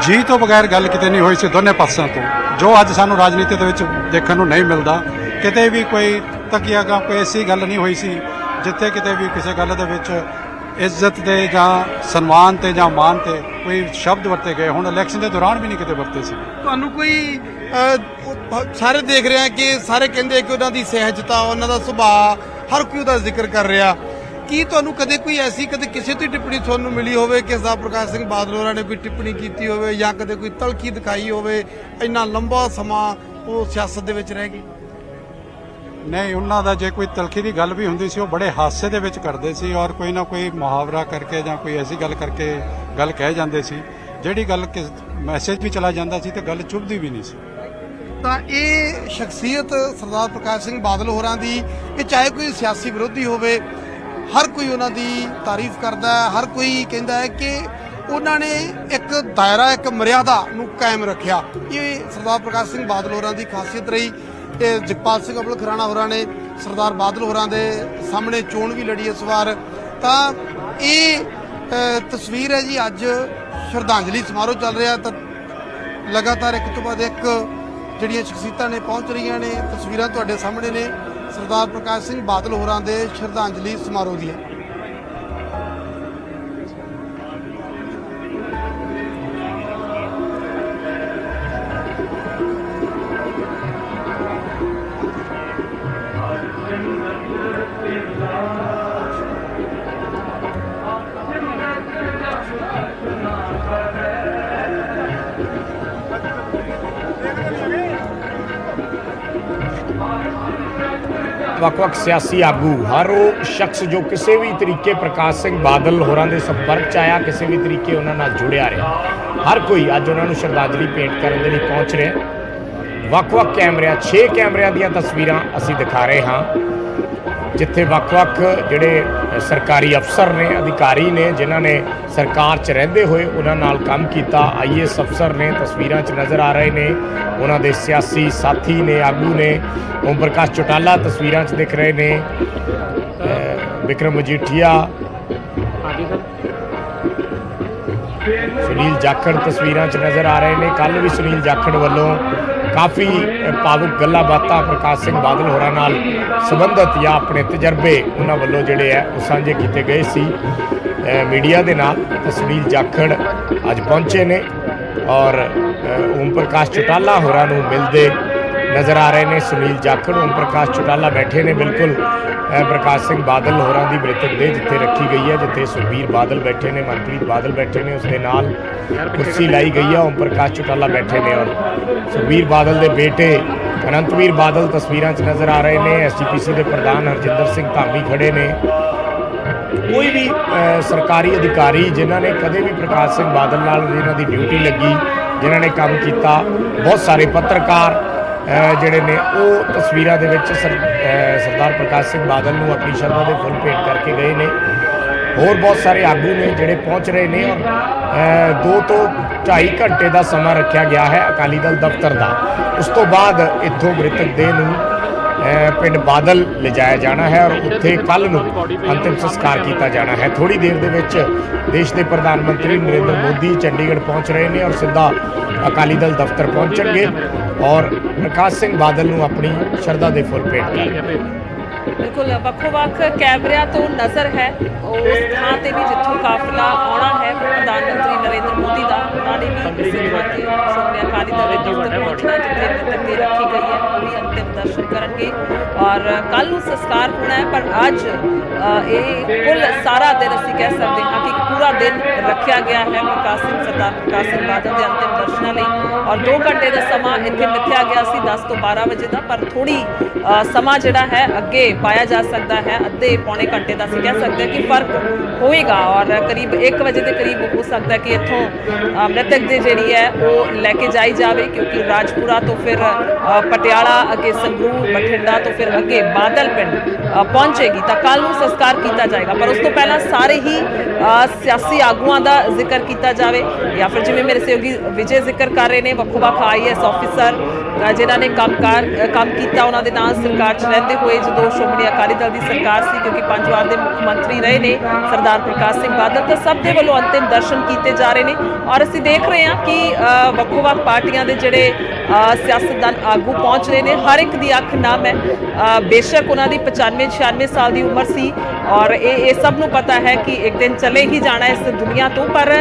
ਜੀ ਤੋਂ ਬਗੈਰ ਗੱਲ ਕਿਤੇ ਨਹੀਂ ਹੋਈ ਸੀ ਦੋਨੇ ਪਾਸਿਆਂ ਤੋਂ, ਜੋ ਅੱਜ ਸਾਨੂੰ ਰਾਜਨੀਤੀ ਦੇ ਵਿੱਚ ਦੇਖਣ ਨੂੰ ਨਹੀਂ ਮਿਲਦਾ। ਕਿਤੇ ਵੀ ਕੋਈ ਤਕੀਆਗਾ ਕੋਈ ਐਸੀ ਗੱਲ ਨਹੀਂ ਹੋਈ ਸੀ ਜਿੱਥੇ ਕਿਤੇ ਵੀ ਕਿਸੇ ਗੱਲ ਦੇ ਵਿੱਚ ਇੱਜ਼ਤ ਦੇ ਜਾਂ ਸਨਮਾਨ ਤੇ ਜਾਂ ਮਾਨ ਤੇ ਕੋਈ ਸ਼ਬਦ ਵਰਤੇ ਗਏ। ਹੁਣ ਇਲੈਕਸ਼ਨ ਦੇ ਦੌਰਾਨ ਵੀ ਨਹੀਂ ਕਿਤੇ ਵਰਤੇ ਸੀ। ਤੁਹਾਨੂੰ ਕੋਈ ਸਾਰੇ ਦੇਖ ਰਹੇ ਆ ਕਿ ਸਾਰੇ ਕਹਿੰਦੇ ਕਿ ਉਹਨਾਂ ਦੀ ਸਹਿਜਤਾ, ਉਹਨਾਂ ਦਾ ਸੁਭਾਅ, ਹਰ ਕੋਈ ਉਹਦਾ ਜ਼ਿਕਰ ਕਰ ਰਿਹਾ। ਕੀ ਤੁਹਾਨੂੰ ਕਦੇ ਕੋਈ ਐਸੀ ਕਦੇ ਕਿਸੇ ਤੋਂ ਟਿੱਪਣੀ ਤੁਹਾਨੂੰ ਮਿਲੀ ਹੋਵੇ ਕਿ ਸਰਦਾਰ ਪ੍ਰਕਾਸ਼ ਸਿੰਘ ਬਾਦਲ ਹੋਰਾਂ ਨੇ ਕੋਈ ਟਿੱਪਣੀ ਕੀਤੀ ਹੋਵੇ ਜਾਂ ਕਦੇ ਕੋਈ ਤਲਖੀ ਦਿਖਾਈ ਹੋਵੇ? ਇੰਨਾ ਲੰਬਾ ਸਮਾਂ ਉਹ ਸਿਆਸਤ ਦੇ ਵਿੱਚ ਰਹਿ ਗਏ। ਨਹੀਂ, ਉਹਨਾਂ ਦਾ ਜੇ ਕੋਈ ਤਲਖੀ ਦੀ ਗੱਲ ਵੀ ਹੁੰਦੀ ਸੀ ਉਹ ਬੜੇ ਹਾਸੇ ਦੇ ਵਿੱਚ ਕਰਦੇ ਸੀ ਔਰ ਕੋਈ ਨਾ ਕੋਈ ਮੁਹਾਵਰਾ ਕਰਕੇ ਜਾਂ ਕੋਈ ਐਸੀ ਗੱਲ ਕਰਕੇ ਗੱਲ ਕਹਿ ਜਾਂਦੇ ਸੀ, ਜਿਹੜੀ ਗੱਲ ਮੈਸੇਜ ਵੀ ਚਲਾ ਜਾਂਦਾ ਸੀ ਤੇ ਗੱਲ ਚੁੱਭਦੀ ਵੀ ਨਹੀਂ ਸੀ। ਤਾਂ ਇਹ ਸ਼ਖਸੀਅਤ ਸਰਦਾਰ ਪ੍ਰਕਾਸ਼ ਸਿੰਘ ਬਾਦਲ ਹੋਰਾਂ ਦੀ, ਕਿ ਚਾਹੇ ਕੋਈ ਸਿਆਸੀ ਵਿਰੋਧੀ ਹੋਵੇ, ਹਰ ਕੋਈ ਉਹਨਾਂ ਦੀ ਤਾਰੀਫ ਕਰਦਾ ਹੈ। ਹਰ ਕੋਈ ਕਹਿੰਦਾ ਹੈ ਕਿ ਉਹਨਾਂ ਨੇ ਇੱਕ ਦਾਇਰਾ, ਇੱਕ ਮਰਿਆਦਾ ਨੂੰ ਕਾਇਮ ਰੱਖਿਆ। ਇਹ ਸਰਦਾਰ ਪ੍ਰਕਾਸ਼ ਸਿੰਘ ਬਾਦਲ ਹੋਰਾਂ ਦੀ ਖਾਸੀਅਤ ਰਹੀ। ਤੇ ਜਗਪਾਲ ਸਿੰਘ ਅਬਲ ਖਰਾਣਾ ਹੋਰਾਂ ਨੇ ਸਰਦਾਰ ਬਾਦਲ ਹੋਰਾਂ ਦੇ ਸਾਹਮਣੇ ਚੋਣ ਵੀ ਲੜੀ ਇਸ ਵਾਰ। ਤਾਂ ਇਹ ਤਸਵੀਰ ਹੈ ਜੀ, ਅੱਜ ਸ਼ਰਧਾਂਜਲੀ ਸਮਾਰੋਹ ਚੱਲ ਰਿਹਾ ਤਾਂ ਲਗਾਤਾਰ ਇੱਕ ਤੋਂ ਬਾਅਦ ਇੱਕ ਜਿਹੜੀਆਂ ਸ਼ਖਸੀਅਤਾਂ ਨੇ ਪਹੁੰਚ ਰਹੀਆਂ ਨੇ। ਤਸਵੀਰਾਂ ਤੁਹਾਡੇ ਸਾਹਮਣੇ ਨੇ ਸਰਦਾਰ ਪ੍ਰਕਾਸ਼ ਸਿੰਘ ਬਾਦਲ ਹੋਰਾਂ ਦੇ ਸ਼ਰਧਾਂਜਲੀ ਸਮਾਰੋਹ ਦੀਆਂ। ਵੱਖ-ਵੱਖ ਸਿਆਸੀ ਆਗੂ, ਹਰ ਉਹ ਸ਼ਖਸ ਜੋ ਕਿਸੇ ਵੀ ਤਰੀਕੇ ਪ੍ਰਕਾਸ਼ ਸਿੰਘ ਬਾਦਲ ਹੋਰਾਂ ਦੇ ਸੰਪਰਕ 'ਚ ਆਇਆ, ਕਿਸੇ ਵੀ ਤਰੀਕੇ ਉਹਨਾਂ ਨਾਲ ਜੁੜਿਆ ਰਿਹਾ, ਹਰ ਕੋਈ ਅੱਜ ਉਹਨਾਂ ਨੂੰ ਸ਼ਰਧਾਂਜਲੀ ਭੇਂਟ ਕਰਨ ਦੇ ਲਈ ਪਹੁੰਚ ਰਿਹਾ। ਵੱਖ-ਵੱਖ ਕੈਮਰਿਆਂ 6 ਕੈਮਰਿਆਂ ਦੀਆਂ ਤਸਵੀਰਾਂ ਅਸੀਂ ਦਿਖਾ ਰਹੇ ਹਾਂ, ਜਿੱਥੇ ਵੱਖ-ਵੱਖ ਜਿਹੜੇ ਸਰਕਾਰੀ ਅਫਸਰ ਨੇ, ਅਧਿਕਾਰੀ ਨੇ, ਜਿਨ੍ਹਾਂ ਨੇ ਸਰਕਾਰ 'ਚ ਰਹਿੰਦੇ ਹੋਏ ਉਹਨਾਂ ਨਾਲ ਕੰਮ ਕੀਤਾ, IAS ਅਫਸਰ ਨੇ ਤਸਵੀਰਾਂ 'ਚ ਨਜ਼ਰ ਆ ਰਹੇ ਨੇ, ਉਹਨਾਂ ਦੇ ਸਿਆਸੀ ਸਾਥੀ ਨੇ, ਆਗੂ ਨੇ। ਓਮ ਪ੍ਰਕਾਸ਼ ਚੌਟਾਲਾ ਤਸਵੀਰਾਂ 'ਚ ਦਿਖ ਰਹੇ ਨੇ, ਵਿਕਰਮ ਮਜੀਠੀਆ, ਸੁਨੀਲ ਜਾਖੜ ਤਸਵੀਰਾਂ 'ਚ ਨਜ਼ਰ ਆ ਰਹੇ ਨੇ। ਕੱਲ੍ਹ ਵੀ ਸੁਨੀਲ ਜਾਖੜ ਵੱਲੋਂ ਕਾਫੀ ਭਾਵੁਕ ਗੱਲਾਂ ਬਾਤਾਂ ਪ੍ਰਕਾਸ਼ ਸਿੰਘ ਬਾਦਲ ਹੋਰਾਂ ਨਾਲ ਸੰਬੰਧਿਤ ਜਾਂ ਆਪਣੇ ਤਜਰਬੇ ਉਹਨਾਂ ਵੱਲੋਂ ਜਿਹੜੇ ਹੈ ਉਹ ਸਾਂਝੇ ਕੀਤੇ ਗਏ ਸੀ ਮੀਡੀਆ ਦੇ ਨਾਲ। ਸੁਨੀਲ ਜਾਖੜ ਅੱਜ ਪਹੁੰਚੇ ਨੇ ਔਰ ਓਮ ਪ੍ਰਕਾਸ਼ ਚੌਟਾਲਾ ਹੋਰਾਂ ਨੂੰ ਮਿਲਦੇ ਨਜ਼ਰ ਆ ਰਹੇ ਨੇ। ਸੁਨੀਲ ਜਾਖੜ, ਓਮ ਪ੍ਰਕਾਸ਼ ਚੌਟਾਲਾ ਬੈਠੇ ਨੇ ਬਿਲਕੁਲ ਪ੍ਰਕਾਸ਼ ਸਿੰਘ ਬਾਦਲ ਹੋਰਾਂ ਦੀ ਮ੍ਰਿਤਕ ਦੇ ਜਿੱਥੇ ਰੱਖੀ ਗਈ ਹੈ, ਜਿੱਥੇ ਸੁਖਬੀਰ ਬਾਦਲ ਬੈਠੇ ਨੇ, ਮਨਪ੍ਰੀਤ ਬਾਦਲ ਬੈਠੇ ਨੇ, ਉਸ ਦੇ ਨਾਲ ਕੁਰਸੀ ਲਾਈ ਗਈ ਹੈ, ਓਮ ਪ੍ਰਕਾਸ਼ ਚੌਟਾਲਾ ਬੈਠੇ ਨੇ ਔਰ ਸੁਖਬੀਰ ਬਾਦਲ ਦੇ ਬੇਟੇ ਅਨੰਤਵੀਰ ਬਾਦਲ ਤਸਵੀਰਾਂ 'ਚ ਨਜ਼ਰ ਆ ਰਹੇ ਨੇ। SGPC ਦੇ ਪ੍ਰਧਾਨ ਹਰਜਿੰਦਰ ਸਿੰਘ ਧਾਮੀ ਖੜੇ ਨੇ। ਕੋਈ ਵੀ ਸਰਕਾਰੀ ਅਧਿਕਾਰੀ ਜਿਨ੍ਹਾਂ ਨੇ ਕਦੇ ਵੀ ਪ੍ਰਕਾਸ਼ ਸਿੰਘ ਬਾਦਲ ਨਾਲ ਜਿਨ੍ਹਾਂ ਦੀ ਡਿਊਟੀ ਲੱਗੀ, ਜਿਨ੍ਹਾਂ ਨੇ ਕੰਮ ਕੀਤਾ, ਬਹੁਤ ਸਾਰੇ ਪੱਤਰਕਾਰ ਜਿਹੜੇ ਨੇ ਉਹ ਤਸਵੀਰਾਂ ਦੇ ਵਿੱਚ ਸਰਦਾਰ ਪ੍ਰਕਾਸ਼ ਸਿੰਘ ਬਾਦਲ ਨੂੰ ਆਪਣੀ ਸ਼ਰਧਾ ਦੇ ਫੁੱਲ ਭੇਟ ਕਰਕੇ ਗਏ ਨੇ। ਹੋਰ ਬਹੁਤ ਸਾਰੇ ਆਗੂ ਨੇ ਜਿਹੜੇ ਪਹੁੰਚ ਰਹੇ ਨੇ ਔਰ 2 ਤੋਂ 2.5 ਘੰਟੇ ਦਾ ਸਮਾਂ ਰੱਖਿਆ ਗਿਆ ਹੈ ਅਕਾਲੀ ਦਲ ਦਫ਼ਤਰ ਦਾ। ਉਸ ਤੋਂ ਬਾਅਦ ਇੱਥੋਂ ਮ੍ਰਿਤਕ ਦੇਹ ਨੂੰ ਪਿੰਡ ਬਾਦਲ ਲਿਜਾਇਆ ਜਾਣਾ ਹੈ ਔਰ ਉੱਥੇ ਕੱਲ੍ਹ ਨੂੰ ਅੰਤਿਮ ਸੰਸਕਾਰ ਕੀਤਾ ਜਾਣਾ ਹੈ। ਥੋੜ੍ਹੀ ਦੇਰ ਦੇ ਵਿੱਚ ਦੇਸ਼ ਦੇ ਪ੍ਰਧਾਨ ਮੰਤਰੀ ਨਰਿੰਦਰ ਮੋਦੀ ਚੰਡੀਗੜ੍ਹ ਪਹੁੰਚ ਰਹੇ ਨੇ ਔਰ ਸਿੱਧਾ ਅਕਾਲੀ ਦਲ ਦਫ਼ਤਰ ਪਹੁੰਚਣਗੇ ਔਰ ਪ੍ਰਕਾਸ਼ ਸਿੰਘ ਬਾਦਲ ਨੂੰ ਆਪਣੀ ਸ਼ਰਧਾ ਦੇ ਫੁੱਲ ਭੇਟ ਕਰਨਗੇ। ਬਿਲਕੁਲ ਵੱਖੋ-ਵੱਖ ਕੈਮਰਿਆਂ ਤੋਂ ਨਜ਼ਰ ਹੈ ਉਸ ਥਾਂ ਤੇ ਵੀ ਜਿੱਥੋਂ ਕਾਫਲਾ ਆਉਣਾ ਹੈ ਪ੍ਰਧਾਨ ਮੰਤਰੀ ਨਰਿੰਦਰ ਮੋਦੀ ਦਾ, ਉਹਨਾਂ ਨੇ ਵੀ ਕਿਸੇ ਥਾਂ ਤੇ ਸ਼੍ਰੋਮਣੀ ਅਕਾਲੀ ਦਲ ਦੇ ਦਫ਼ਤਰ ਪਹੁੰਚਣਾ ਜਿੱਥੇ ਮ੍ਰਿਤਕ ਦੇ ਰੱਖੀ ਗਈ ਹੈ, ਉਹ ਵੀ ਅੰਤਿਮ ਦਰਸ਼ਨ ਕਰਨਗੇ ਔਰ ਕੱਲ੍ਹ ਨੂੰ ਸੰਸਕਾਰ ਹੋਣਾ ਹੈ। ਪਰ ਅੱਜ ਇਹ ਕੁੱਲ ਸਾਰਾ ਦਿਨ ਅਸੀਂ ਕਹਿ ਸਕਦੇ ਹਾਂ ਕਿ ਪੂਰਾ ਦਿਨ ਰੱਖਿਆ ਗਿਆ ਹੈ ਸਰਦਾਰ ਪ੍ਰਕਾਸ਼ ਸਿੰਘ ਬਾਦਲ ਦੇ ਅੰਤਿਮ ਦਰਸ਼ਨਾਂ ਲਈ ਔਰ 2 ਘੰਟੇ ਦਾ ਸਮਾਂ ਇੱਥੇ ਮਿੱਥਿਆ ਗਿਆ ਸੀ 10 ਤੋਂ 12 ਵਜੇ ਦਾ, ਪਰ ਥੋੜ੍ਹੀ ਸਮਾਂ ਜਿਹੜਾ ਹੈ ਅੱਗੇ ਪਾਇਆ ਜਾ ਸਕਦਾ ਹੈ। ਅੱਧੇ ਪੌਣੇ ਘੰਟੇ ਦਾ ਅਸੀਂ ਕਹਿ ਸਕਦੇ ਹਾਂ ਕਿ ਫਰਕ ਹੋਏਗਾ ਔਰ ਕਰੀਬ 1 ਵਜੇ ਦੇ ਕਰੀਬ ਹੋ ਸਕਦਾ ਕਿ ਇੱਥੋਂ ਮ੍ਰਿਤਕ ਦੇ ਜਿਹੜੀ ਹੈ ਉਹ ਲੈ ਕੇ ਜਾਈ ਜਾਵੇ, ਕਿਉਂਕਿ ਰਾਜਪੁਰਾ ਤੋਂ ਫਿਰ ਪਟਿਆਲਾ, ਅੱਗੇ ਸੰਗਰੂਰ, ਬਠਿੰਡਾ ਤੋਂ ਫਿਰ ਅੱਗੇ ਬਾਦਲ ਪਿੰਡ ਪਹੁੰਚੇਗੀ ਤਾਂ ਕੱਲ੍ਹ ਨੂੰ ਸੰਸਕਾਰ ਕੀਤਾ ਜਾਏਗਾ। ਪਰ ਉਸ ਤੋਂ ਪਹਿਲਾਂ ਸਾਰੇ ਹੀ ਸਿਆਸੀ ਆਗੂਆਂ ਦਾ ਜ਼ਿਕਰ ਕੀਤਾ ਜਾਵੇ ਜਾਂ ਫਿਰ ਜਿਵੇਂ ਮੇਰੇ ਸਹਿਯੋਗੀ ਵਿਜੇ ਜ਼ਿਕਰ ਕਰ ਰਹੇ ਨੇ, ਵੱਖੋ-ਵੱਖ IAS ਆਫਿਸਰ ਜਿਨ੍ਹਾਂ ਨੇ ਕੰਮ ਕੀਤਾ ਉਹਨਾਂ ਦੇ ਨਾਲ ਸਰਕਾਰ 'ਚ ਰਹਿੰਦੇ ਹੋਏ ਜਦੋਂ ਸ਼੍ਰੋਮਣੀ ਅਕਾਲੀ ਦਲ ਦੀ ਸਰਕਾਰ ਸੀ, ਕਿਉਂਕਿ 5 ਵਾਰ ਦੇ ਮੁੱਖ ਮੰਤਰੀ ਰਹੇ ਨੇ ਸਰਦਾਰ ਪ੍ਰਕਾਸ਼ ਸਿੰਘ ਬਾਦਲ, ਤਾਂ ਸਭ ਦੇ ਵੱਲੋਂ ਅੰਤਿਮ ਦਰਸ਼ਨ ਕੀਤੇ ਜਾ ਰਹੇ ਨੇ ਔਰ ਅਸੀਂ ਦੇਖ ਰਹੇ ਹਾਂ ਕਿ ਵੱਖੋ-ਵੱਖ ਪਾਰਟੀਆਂ ਦੇ ਜਿਹੜੇ ਸਿਆਸਤਦਾਨ ਆਗੂ ਪਹੁੰਚ ਰਹੇ ਨੇ। ਹਰ ਇੱਕ ਦੀ ਅੱਖ ਨਮ ਹੈ। ਬੇਸ਼ੱਕ ਉਹਨਾਂ ਦੀ 95-96 ਸਾਲ ਦੀ ਉਮਰ ਸੀ ਔਰ ਇਹ ਸਭ ਨੂੰ ਪਤਾ ਹੈ ਕਿ ਇੱਕ ਦਿਨ ਚਲੇ ਹੀ ਜਾਣਾ ਇਸ ਦੁਨੀਆ ਤੋਂ, ਪਰ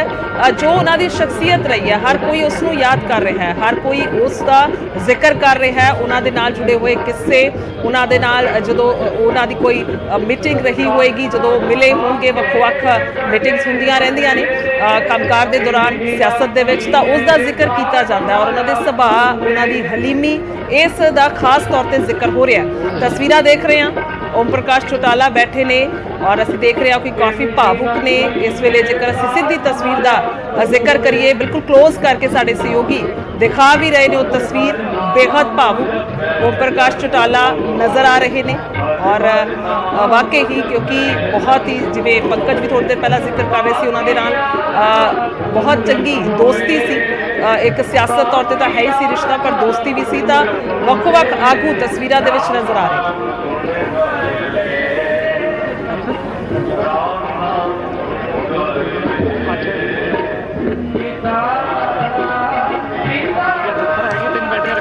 ਜੋ ਉਹਨਾਂ ਦੀ ਸ਼ਖਸੀਅਤ ਰਹੀ ਹੈ ਹਰ ਕੋਈ ਉਸ ਨੂੰ ਯਾਦ ਕਰ ਰਿਹਾ ਹੈ, ਹਰ ਕੋਈ ਉਸ ਦਾ ਜ਼ਿਕਰ ਕਰ ਰਿਹਾ ਹੈ। ਉਹਨਾਂ ਦੇ ਨਾਲ ਜੁੜੇ ਹੋਏ ਕਿੱਸੇ, ਉਹਨਾਂ ਦੇ ਨਾਲ ਜਦੋਂ ਉਹਨਾਂ ਦੀ ਕੋਈ ਮੀਟਿੰਗ ਰਹੀ ਹੋਏਗੀ, ਜਦੋਂ ਮਿਲੇ ਹੋਣਗੇ, ਵੱਖ-ਵੱਖ ਮੀਟਿੰਗਸ ਹੁੰਦੀਆਂ ਰਹਿੰਦੀਆਂ ਨੇ ਕੰਮਕਾਰ ਦੇ ਦੌਰਾਨ ਸਿਆਸਤ ਦੇ ਵਿੱਚ, ਤਾਂ ਉਸ ਦਾ ਜ਼ਿਕਰ ਕੀਤਾ ਜਾਂਦਾ ਔਰ ਉਹਨਾਂ ਦੇ ਸੁਭਾਅ, ਉਹਨਾਂ ਦੀ ਹਲੀਮੀ, ਇਸ ਦਾ ਖਾਸ ਤੌਰ ਤੇ ਜ਼ਿਕਰ ਹੋ ਰਿਹਾ। ਤਸਵੀਰਾਂ ਦੇਖ ਰਹੇ ਹਾਂ, ਓਮ ਪ੍ਰਕਾਸ਼ ਚੌਟਾਲਾ ਬੈਠੇ ਨੇ ਔਰ ਅਸੀਂ ਦੇਖ ਰਹੇ ਹਾਂ ਕਿ ਕਾਫੀ ਭਾਵੁਕ ਨੇ ਇਸ ਵੇਲੇ। ਜੇਕਰ ਅਸੀਂ ਸਿੱਧੀ ਤਸਵੀਰ ਦਾ ਜ਼ਿਕਰ ਕਰੀਏ, ਬਿਲਕੁਲ ਕਲੋਜ਼ ਕਰਕੇ ਸਾਡੇ ਸਹਿਯੋਗੀ ਦਿਖਾ ਵੀ ਰਹੇ ਨੇ ਉਹ ਤਸਵੀਰ, ਬੇहद ਭਾਵੁਕ ਓਮ ਪ੍ਰਕਾਸ਼ ਚੌਟਾਲਾ ਨਜ਼ਰ ਆ ਰਹੇ ਨੇ ਔਰ ਵਾਕਈ ਹੀ ਕਿਉਂਕਿ ਬਹੁਤ ਹੀ, ਜਿਵੇਂ ਪੰਕਜ ਵੀ ਥੋੜੀ ਦੇਰ ਪਹਿਲਾਂ ਜ਼ਿਕਰ ਕਰ ਰਹੇ ਸੀ, ਉਹਨਾਂ ਦੇ ਨਾਲ ਬਹੁਤ ਚੰਗੀ ਦੋਸਤੀ ਸੀ। ਇੱਕ ਸਿਆਸਤ ਤੌਰ ਤੇ ਤਾਂ ਹੈ ਹੀ ਸੀ ਰਿਸ਼ਤਾ, ਪਰ ਦੋਸਤੀ ਵੀ ਸੀ। ਤਾਂ ਵੱਖ-ਵੱਖ ਆਗੂ ਤਸਵੀਰਾਂ ਦੇ ਵਿੱਚ ਨਜ਼ਰ ਆ ਰਹੇ ਨੇ।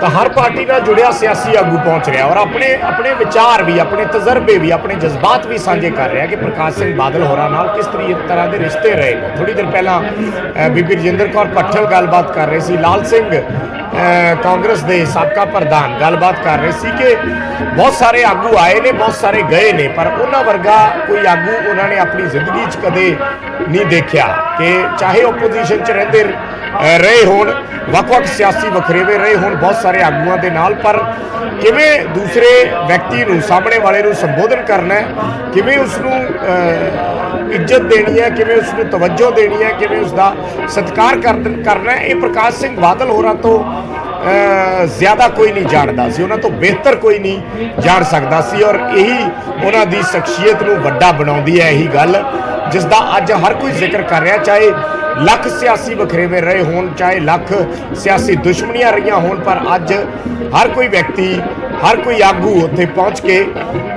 ਤਾਂ ਹਰ ਪਾਰਟੀ ਨਾਲ ਜੁੜਿਆ ਸਿਆਸੀ ਆਗੂ ਪਹੁੰਚ ਰਿਹਾ ਔਰ ਆਪਣੇ ਵਿਚਾਰ ਵੀ, ਆਪਣੇ ਤਜਰਬੇ ਵੀ, ਆਪਣੇ ਜਜ਼ਬਾਤ ਵੀ ਸਾਂਝੇ ਕਰ ਰਿਹਾ ਕਿ ਪ੍ਰਕਾਸ਼ ਸਿੰਘ ਬਾਦਲ ਹੋਰਾਂ ਨਾਲ ਕਿਸ ਤਰ੍ਹਾਂ ਦੇ ਰਿਸ਼ਤੇ ਰਹੇ ਨੇ। ਥੋੜੀ ਦੇਰ ਪਹਿਲਾਂ ਬੀਬੀ ਰਜਿੰਦਰ ਕੌਰ ਭੱਠਲ ਗੱਲਬਾਤ ਕਰ ਰਹੇ ਸੀ, ਲਾਲ ਸਿੰਘ ਕਾਂਗਰਸ ਦੇ ਸਾਬਕਾ ਪ੍ਰਧਾਨ ਗੱਲਬਾਤ ਕਰ ਰਹੇ ਸੀ ਕਿ ਬਹੁਤ ਸਾਰੇ ਆਗੂ ਆਏ ਨੇ, ਬਹੁਤ ਸਾਰੇ ਗਏ ਨੇ, ਪਰ ਉਹਨਾਂ ਵਰਗਾ ਕੋਈ ਆਗੂ ਉਹਨਾਂ ਨੇ ਆਪਣੀ ਜ਼ਿੰਦਗੀ 'ਚ ਕਦੇ ਨਹੀਂ ਦੇਖਿਆ ਕਿ ਚਾਹੇ ਓਪੋਜੀਸ਼ਨ 'ਚ ਰਹਿੰਦੇ ਰਹੇ ਹੋਣ, ਵੱਖ-ਵੱਖ ਸਿਆਸੀ ਵਖਰੇਵੇ ਰਹੇ ਹੋਣ ਬਹੁਤ ਸਾਰੇ ਆਗੂਆਂ ਦੇ ਨਾਲ, ਪਰ ਕਿਵੇਂ ਦੂਸਰੇ ਵਿਅਕਤੀ ਨੂੰ, ਸਾਹਮਣੇ ਵਾਲੇ ਨੂੰ ਸੰਬੋਧਨ ਕਰਨਾ ਹੈ, ਕਿਵੇਂ ਉਸ ਨੂੰ ਇੱਜ਼ਤ ਦੇਣੀ ਹੈ, ਕਿਵੇਂ ਉਸ ਨੂੰ ਤਵੱਜੋ ਦੇਣੀ ਹੈ, ਕਿਵੇਂ ਉਸ ਦਾ ਸਤਿਕਾਰ ਕਰਨਾ ਹੈ, ਇਹ ਪ੍ਰਕਾਸ਼ ਸਿੰਘ ਬਾਦਲ ਹੋਰਾਂ ਤੋਂ ਜ਼ਿਆਦਾ ਕੋਈ ਨਹੀਂ ਜਾਣਦਾ ਸੀ, ਉਹਨਾਂ ਤੋਂ ਬਿਹਤਰ ਕੋਈ ਨਹੀਂ ਜਾਣ ਸਕਦਾ ਸੀ ਔਰ ਇਹੀ ਉਹਨਾਂ ਦੀ ਸ਼ਖਸੀਅਤ ਨੂੰ ਵੱਡਾ ਬਣਾਉਂਦੀ ਹੈ। ਇਹੀ ਗੱਲ ਜਿਸ ਦਾ ਅੱਜ ਹਰ ਕੋਈ ਜ਼ਿਕਰ ਕਰ ਰਿਹਾ, ਚਾਹੇ ਲੱਖ ਸਿਆਸੀ ਵਖਰੇਵੇਂ ਰਹੇ ਹੋਣ, ਚਾਹੇ ਲੱਖ ਸਿਆਸੀ ਦੁਸ਼ਮਣੀਆਂ ਰਹੀਆਂ ਹੋਣ, ਪਰ ਅੱਜ ਹਰ ਕੋਈ ਵਿਅਕਤੀ, ਹਰ ਕੋਈ ਆਗੂ ਉੱਥੇ ਪਹੁੰਚ ਕੇ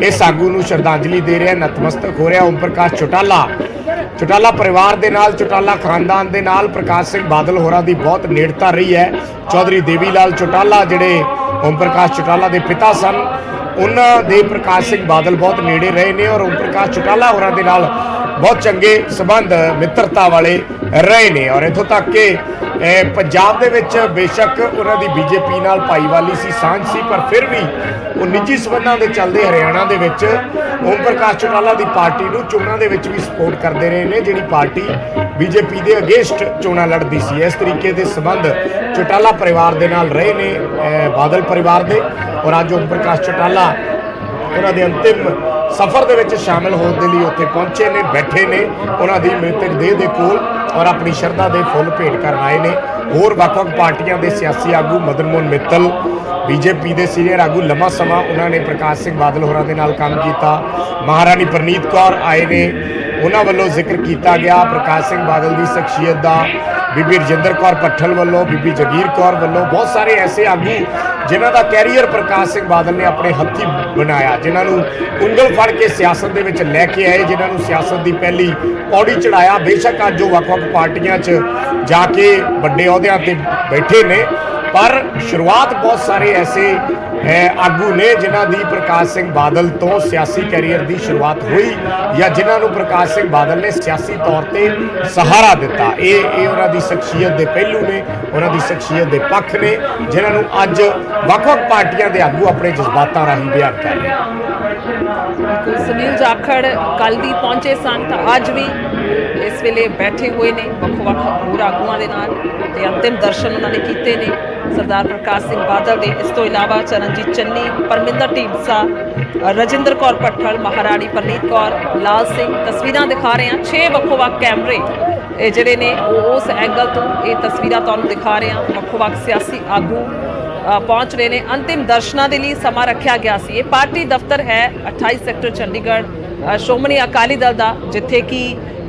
ਇਸ ਆਗੂ ਨੂੰ ਸ਼ਰਧਾਂਜਲੀ ਦੇ ਰਿਹਾ, ਨਤਮਸਤਕ ਹੋ ਰਿਹਾ। ਓਮ ਪ੍ਰਕਾਸ਼ ਚੌਟਾਲਾ ਪਰਿਵਾਰ ਦੇ ਨਾਲ, ਚੌਟਾਲਾ ਖਾਨਦਾਨ ਦੇ ਨਾਲ ਪ੍ਰਕਾਸ਼ ਸਿੰਘ ਬਾਦਲ ਹੋਰਾਂ ਦੀ ਬਹੁਤ ਨੇੜਤਾ ਰਹੀ ਹੈ। ਚੌਧਰੀ ਦੇਵੀ ਲਾਲ ਚੌਟਾਲਾ ਜਿਹੜੇ ਓਮ ਪ੍ਰਕਾਸ਼ ਚੌਟਾਲਾ ਦੇ ਪਿਤਾ ਸਨ, ਉਹਨਾਂ ਦੇ ਪ੍ਰਕਾਸ਼ ਸਿੰਘ ਬਾਦਲ ਬਹੁਤ ਨੇੜੇ ਰਹੇ ਨੇ ਔਰ ਓਮ ਪ੍ਰਕਾਸ਼ ਚੌਟਾਲਾ ਹੋਰਾਂ ਦੇ ਨਾਲ ਬਹੁਤ ਚੰਗੇ ਸਬੰਧ ਮਿੱਤਰਤਾ ਵਾਲੇ ਰਹੇ ਨੇ। ਔਰ ਇੱਥੋਂ ਤੱਕ ਕਿ ਪੰਜਾਬ ਦੇ ਵਿੱਚ ਬੇਸ਼ੱਕ ਉਹਨਾਂ ਦੀ ਬੀਜੇਪੀ ਨਾਲ ਭਾਈਵਾਲੀ ਸੀ, ਸਾਂਝ ਸੀ, ਪਰ ਫਿਰ ਵੀ ਉਹ ਨਿੱਜੀ ਸਬੰਧਾਂ ਦੇ ਚੱਲਦੇ ਹਰਿਆਣਾ ਦੇ ਵਿੱਚ ਓਮ ਪ੍ਰਕਾਸ਼ ਚੌਟਾਲਾ ਦੀ ਪਾਰਟੀ ਨੂੰ ਚੋਣਾਂ ਦੇ ਵਿੱਚ ਵੀ ਸਪੋਰਟ ਕਰਦੇ ਰਹੇ ਨੇ, ਜਿਹੜੀ ਪਾਰਟੀ ਬੀਜੇਪੀ ਦੇ ਅਗੇਂਸਟ ਚੋਣਾਂ ਲੜਦੀ ਸੀ। ਇਸ ਤਰੀਕੇ ਦੇ ਸਬੰਧ ਚੌਟਾਲਾ ਪਰਿਵਾਰ ਦੇ ਨਾਲ ਰਹੇ ਨੇ, ਬਾਦਲ ਪਰਿਵਾਰ ਦੇ। ਔਰ ਅੱਜ ਓਮ ਪ੍ਰਕਾਸ਼ ਚੌਟਾਲਾ ਉਹਨਾਂ ਦੇ ਅੰਤਿਮ ਸਫ਼ਰ ਦੇ ਵਿੱਚ ਸ਼ਾਮਿਲ ਹੋਣ ਦੇ ਲਈ ਉੱਥੇ ਪਹੁੰਚੇ ਨੇ, ਬੈਠੇ ਨੇ ਉਹਨਾਂ ਦੀ ਮ੍ਰਿਤਕ ਦੇਹ ਦੇ ਕੋਲ ਔਰ ਆਪਣੀ ਸ਼ਰਧਾ ਦੇ ਫੁੱਲ ਭੇਟ ਕਰਨ ਆਏ ਨੇ। ਹੋਰ ਵੱਖ-ਵੱਖ ਪਾਰਟੀਆਂ ਦੇ ਸਿਆਸੀ ਆਗੂ, ਮਦਨ ਮੋਹਨ ਮਿੱਤਲ ਬੀਜੇਪੀ ਦੇ ਸੀਨੀਅਰ ਆਗੂ, ਲੰਮਾ ਸਮਾਂ ਉਹਨਾਂ ਨੇ ਪ੍ਰਕਾਸ਼ ਸਿੰਘ ਬਾਦਲ ਹੋਰਾਂ ਦੇ ਨਾਲ ਕੰਮ ਕੀਤਾ। ਮਹਾਰਾਣੀ ਪ੍ਰਨੀਤ ਕੌਰ ਆਏ ਨੇ, ਉਹਨਾਂ ਵੱਲੋਂ ਜ਼ਿਕਰ ਕੀਤਾ ਗਿਆ ਪ੍ਰਕਾਸ਼ ਸਿੰਘ ਬਾਦਲ ਦੀ ਸ਼ਖਸੀਅਤ ਦਾ। ਬੀਬੀ ਰਜਿੰਦਰ ਕੌਰ ਭੱਠਲ ਵੱਲੋਂ, ਬੀਬੀ ਜਗੀਰ ਕੌਰ ਵੱਲੋਂ, ਬਹੁਤ ਸਾਰੇ ਐਸੇ ਆਗੂ ਜਿਨ੍ਹਾਂ ਦਾ ਕੈਰੀਅਰ ਪ੍ਰਕਾਸ਼ ਸਿੰਘ ਬਾਦਲ ਨੇ ਆਪਣੇ ਹੱਥੀਂ ਬਣਾਇਆ, ਜਿਨ੍ਹਾਂ ਨੂੰ ਉਂਗਲ ਫੜ ਕੇ ਸਿਆਸਤ ਦੇ ਵਿੱਚ ਲੈ ਕੇ ਆਏ, ਜਿਨ੍ਹਾਂ ਨੂੰ ਸਿਆਸਤ ਦੀ ਪਹਿਲੀ ਪੌੜੀ ਚੜਾਇਆ। ਬੇਸ਼ੱਕ ਅੱਜ ਉਹ ਵੱਖ-ਵੱਖ ਪਾਰਟੀਆਂ 'ਚ ਜਾ ਕੇ ਵੱਡੇ ਅਹੁਦਿਆਂ ਤੇ ਬੈਠੇ ਨੇ, ਪਰ ਸ਼ੁਰੂਆਤ ਬਹੁਤ ਸਾਰੇ ਐਸੇ ਆਗੂ ਨੇ ਜਿਨ੍ਹਾਂ ਦੀ ਪ੍ਰਕਾਸ਼ ਸਿੰਘ ਬਾਦਲ ਤੋਂ ਸਿਆਸੀ ਕੈਰੀਅਰ ਦੀ ਸ਼ੁਰੂਆਤ ਹੋਈ, ਜਾਂ ਜਿਨ੍ਹਾਂ ਨੂੰ ਪ੍ਰਕਾਸ਼ ਸਿੰਘ ਬਾਦਲ ਨੇ ਸਿਆਸੀ ਤੌਰ ਤੇ ਸਹਾਰਾ ਦਿੱਤਾ। ਇਹ ਉਹਨਾਂ ਦੀ ਸ਼ਖਸੀਅਤ ਦੇ ਪਹਿਲੂ ਨੇ, ਉਹਨਾਂ ਦੀ ਸ਼ਖਸੀਅਤ ਦੇ ਪੱਖ ਨੇ, ਜਿਨ੍ਹਾਂ ਨੂੰ ਅੱਜ ਵੱਖ-ਵੱਖ ਪਾਰਟੀਆਂ ਦੇ ਆਗੂ ਆਪਣੇ ਜਜ਼ਬਾਤਾਂ ਰਾਹੀਂ ਬਿਆਨ ਕਰ ਰਹੇ ਹਨ। ਸੁਨੀਲ ਜਾਖੜ ਕੱਲ੍ਹ ਵੀ ਪਹੁੰਚੇ ਸਨ ਤਾਂ ਅੱਜ ਵੀ ਇਸ ਵੇਲੇ ਬੈਠੇ ਹੋਏ ਨੇ ਵੱਖ-ਵੱਖ ਹੋਰ ਆਗੂਆਂ ਦੇ ਨਾਲ, ਤੇ ਅੰਤਿਮ ਦਰਸ਼ਨ ਉਹਨਾਂ ਨੇ ਕੀਤੇ ਨੇ ਸਰਦਾਰ ਪ੍ਰਕਾਸ਼ ਸਿੰਘ ਬਾਦਲ ਦੇ। ਇਸ ਤੋਂ ਇਲਾਵਾ ਚਰਨਜੀਤ ਚੰਨੀ, ਪਰਮਿੰਦਰ ਢੀਂਡਸਾ, ਰਜਿੰਦਰ ਕੌਰ ਭੱਠਲ, ਮਹਾਰਾਣੀ ਪ੍ਰਨੀਤ ਕੌਰ, ਲਾਲ ਸਿੰਘ। ਤਸਵੀਰਾਂ ਦਿਖਾ ਰਹੇ ਹਾਂ, 6 ਵੱਖੋ-ਵੱਖ ਕੈਮਰੇ ਇਹ ਜਿਹੜੇ ਨੇ ਉਸ ਐਂਗਲ ਤੋਂ ਇਹ ਤਸਵੀਰਾਂ ਤੁਹਾਨੂੰ ਦਿਖਾ ਰਹੇ ਹਾਂ। ਵੱਖੋ-ਵੱਖ ਸਿਆਸੀ ਆਗੂ ਪਹੁੰਚ ਰਹੇ ਨੇ। ਅੰਤਿਮ ਦਰਸ਼ਨਾਂ ਦੇ ਲਈ ਸਮਾਂ ਰੱਖਿਆ ਗਿਆ ਸੀ। ਇਹ ਪਾਰਟੀ ਦਫ਼ਤਰ ਹੈ 28 ਸੈਕਟਰ ਚੰਡੀਗੜ੍ਹ ਸ਼੍ਰੋਮਣੀ ਅਕਾਲੀ ਦਲ ਦਾ, ਜਿੱਥੇ ਕਿ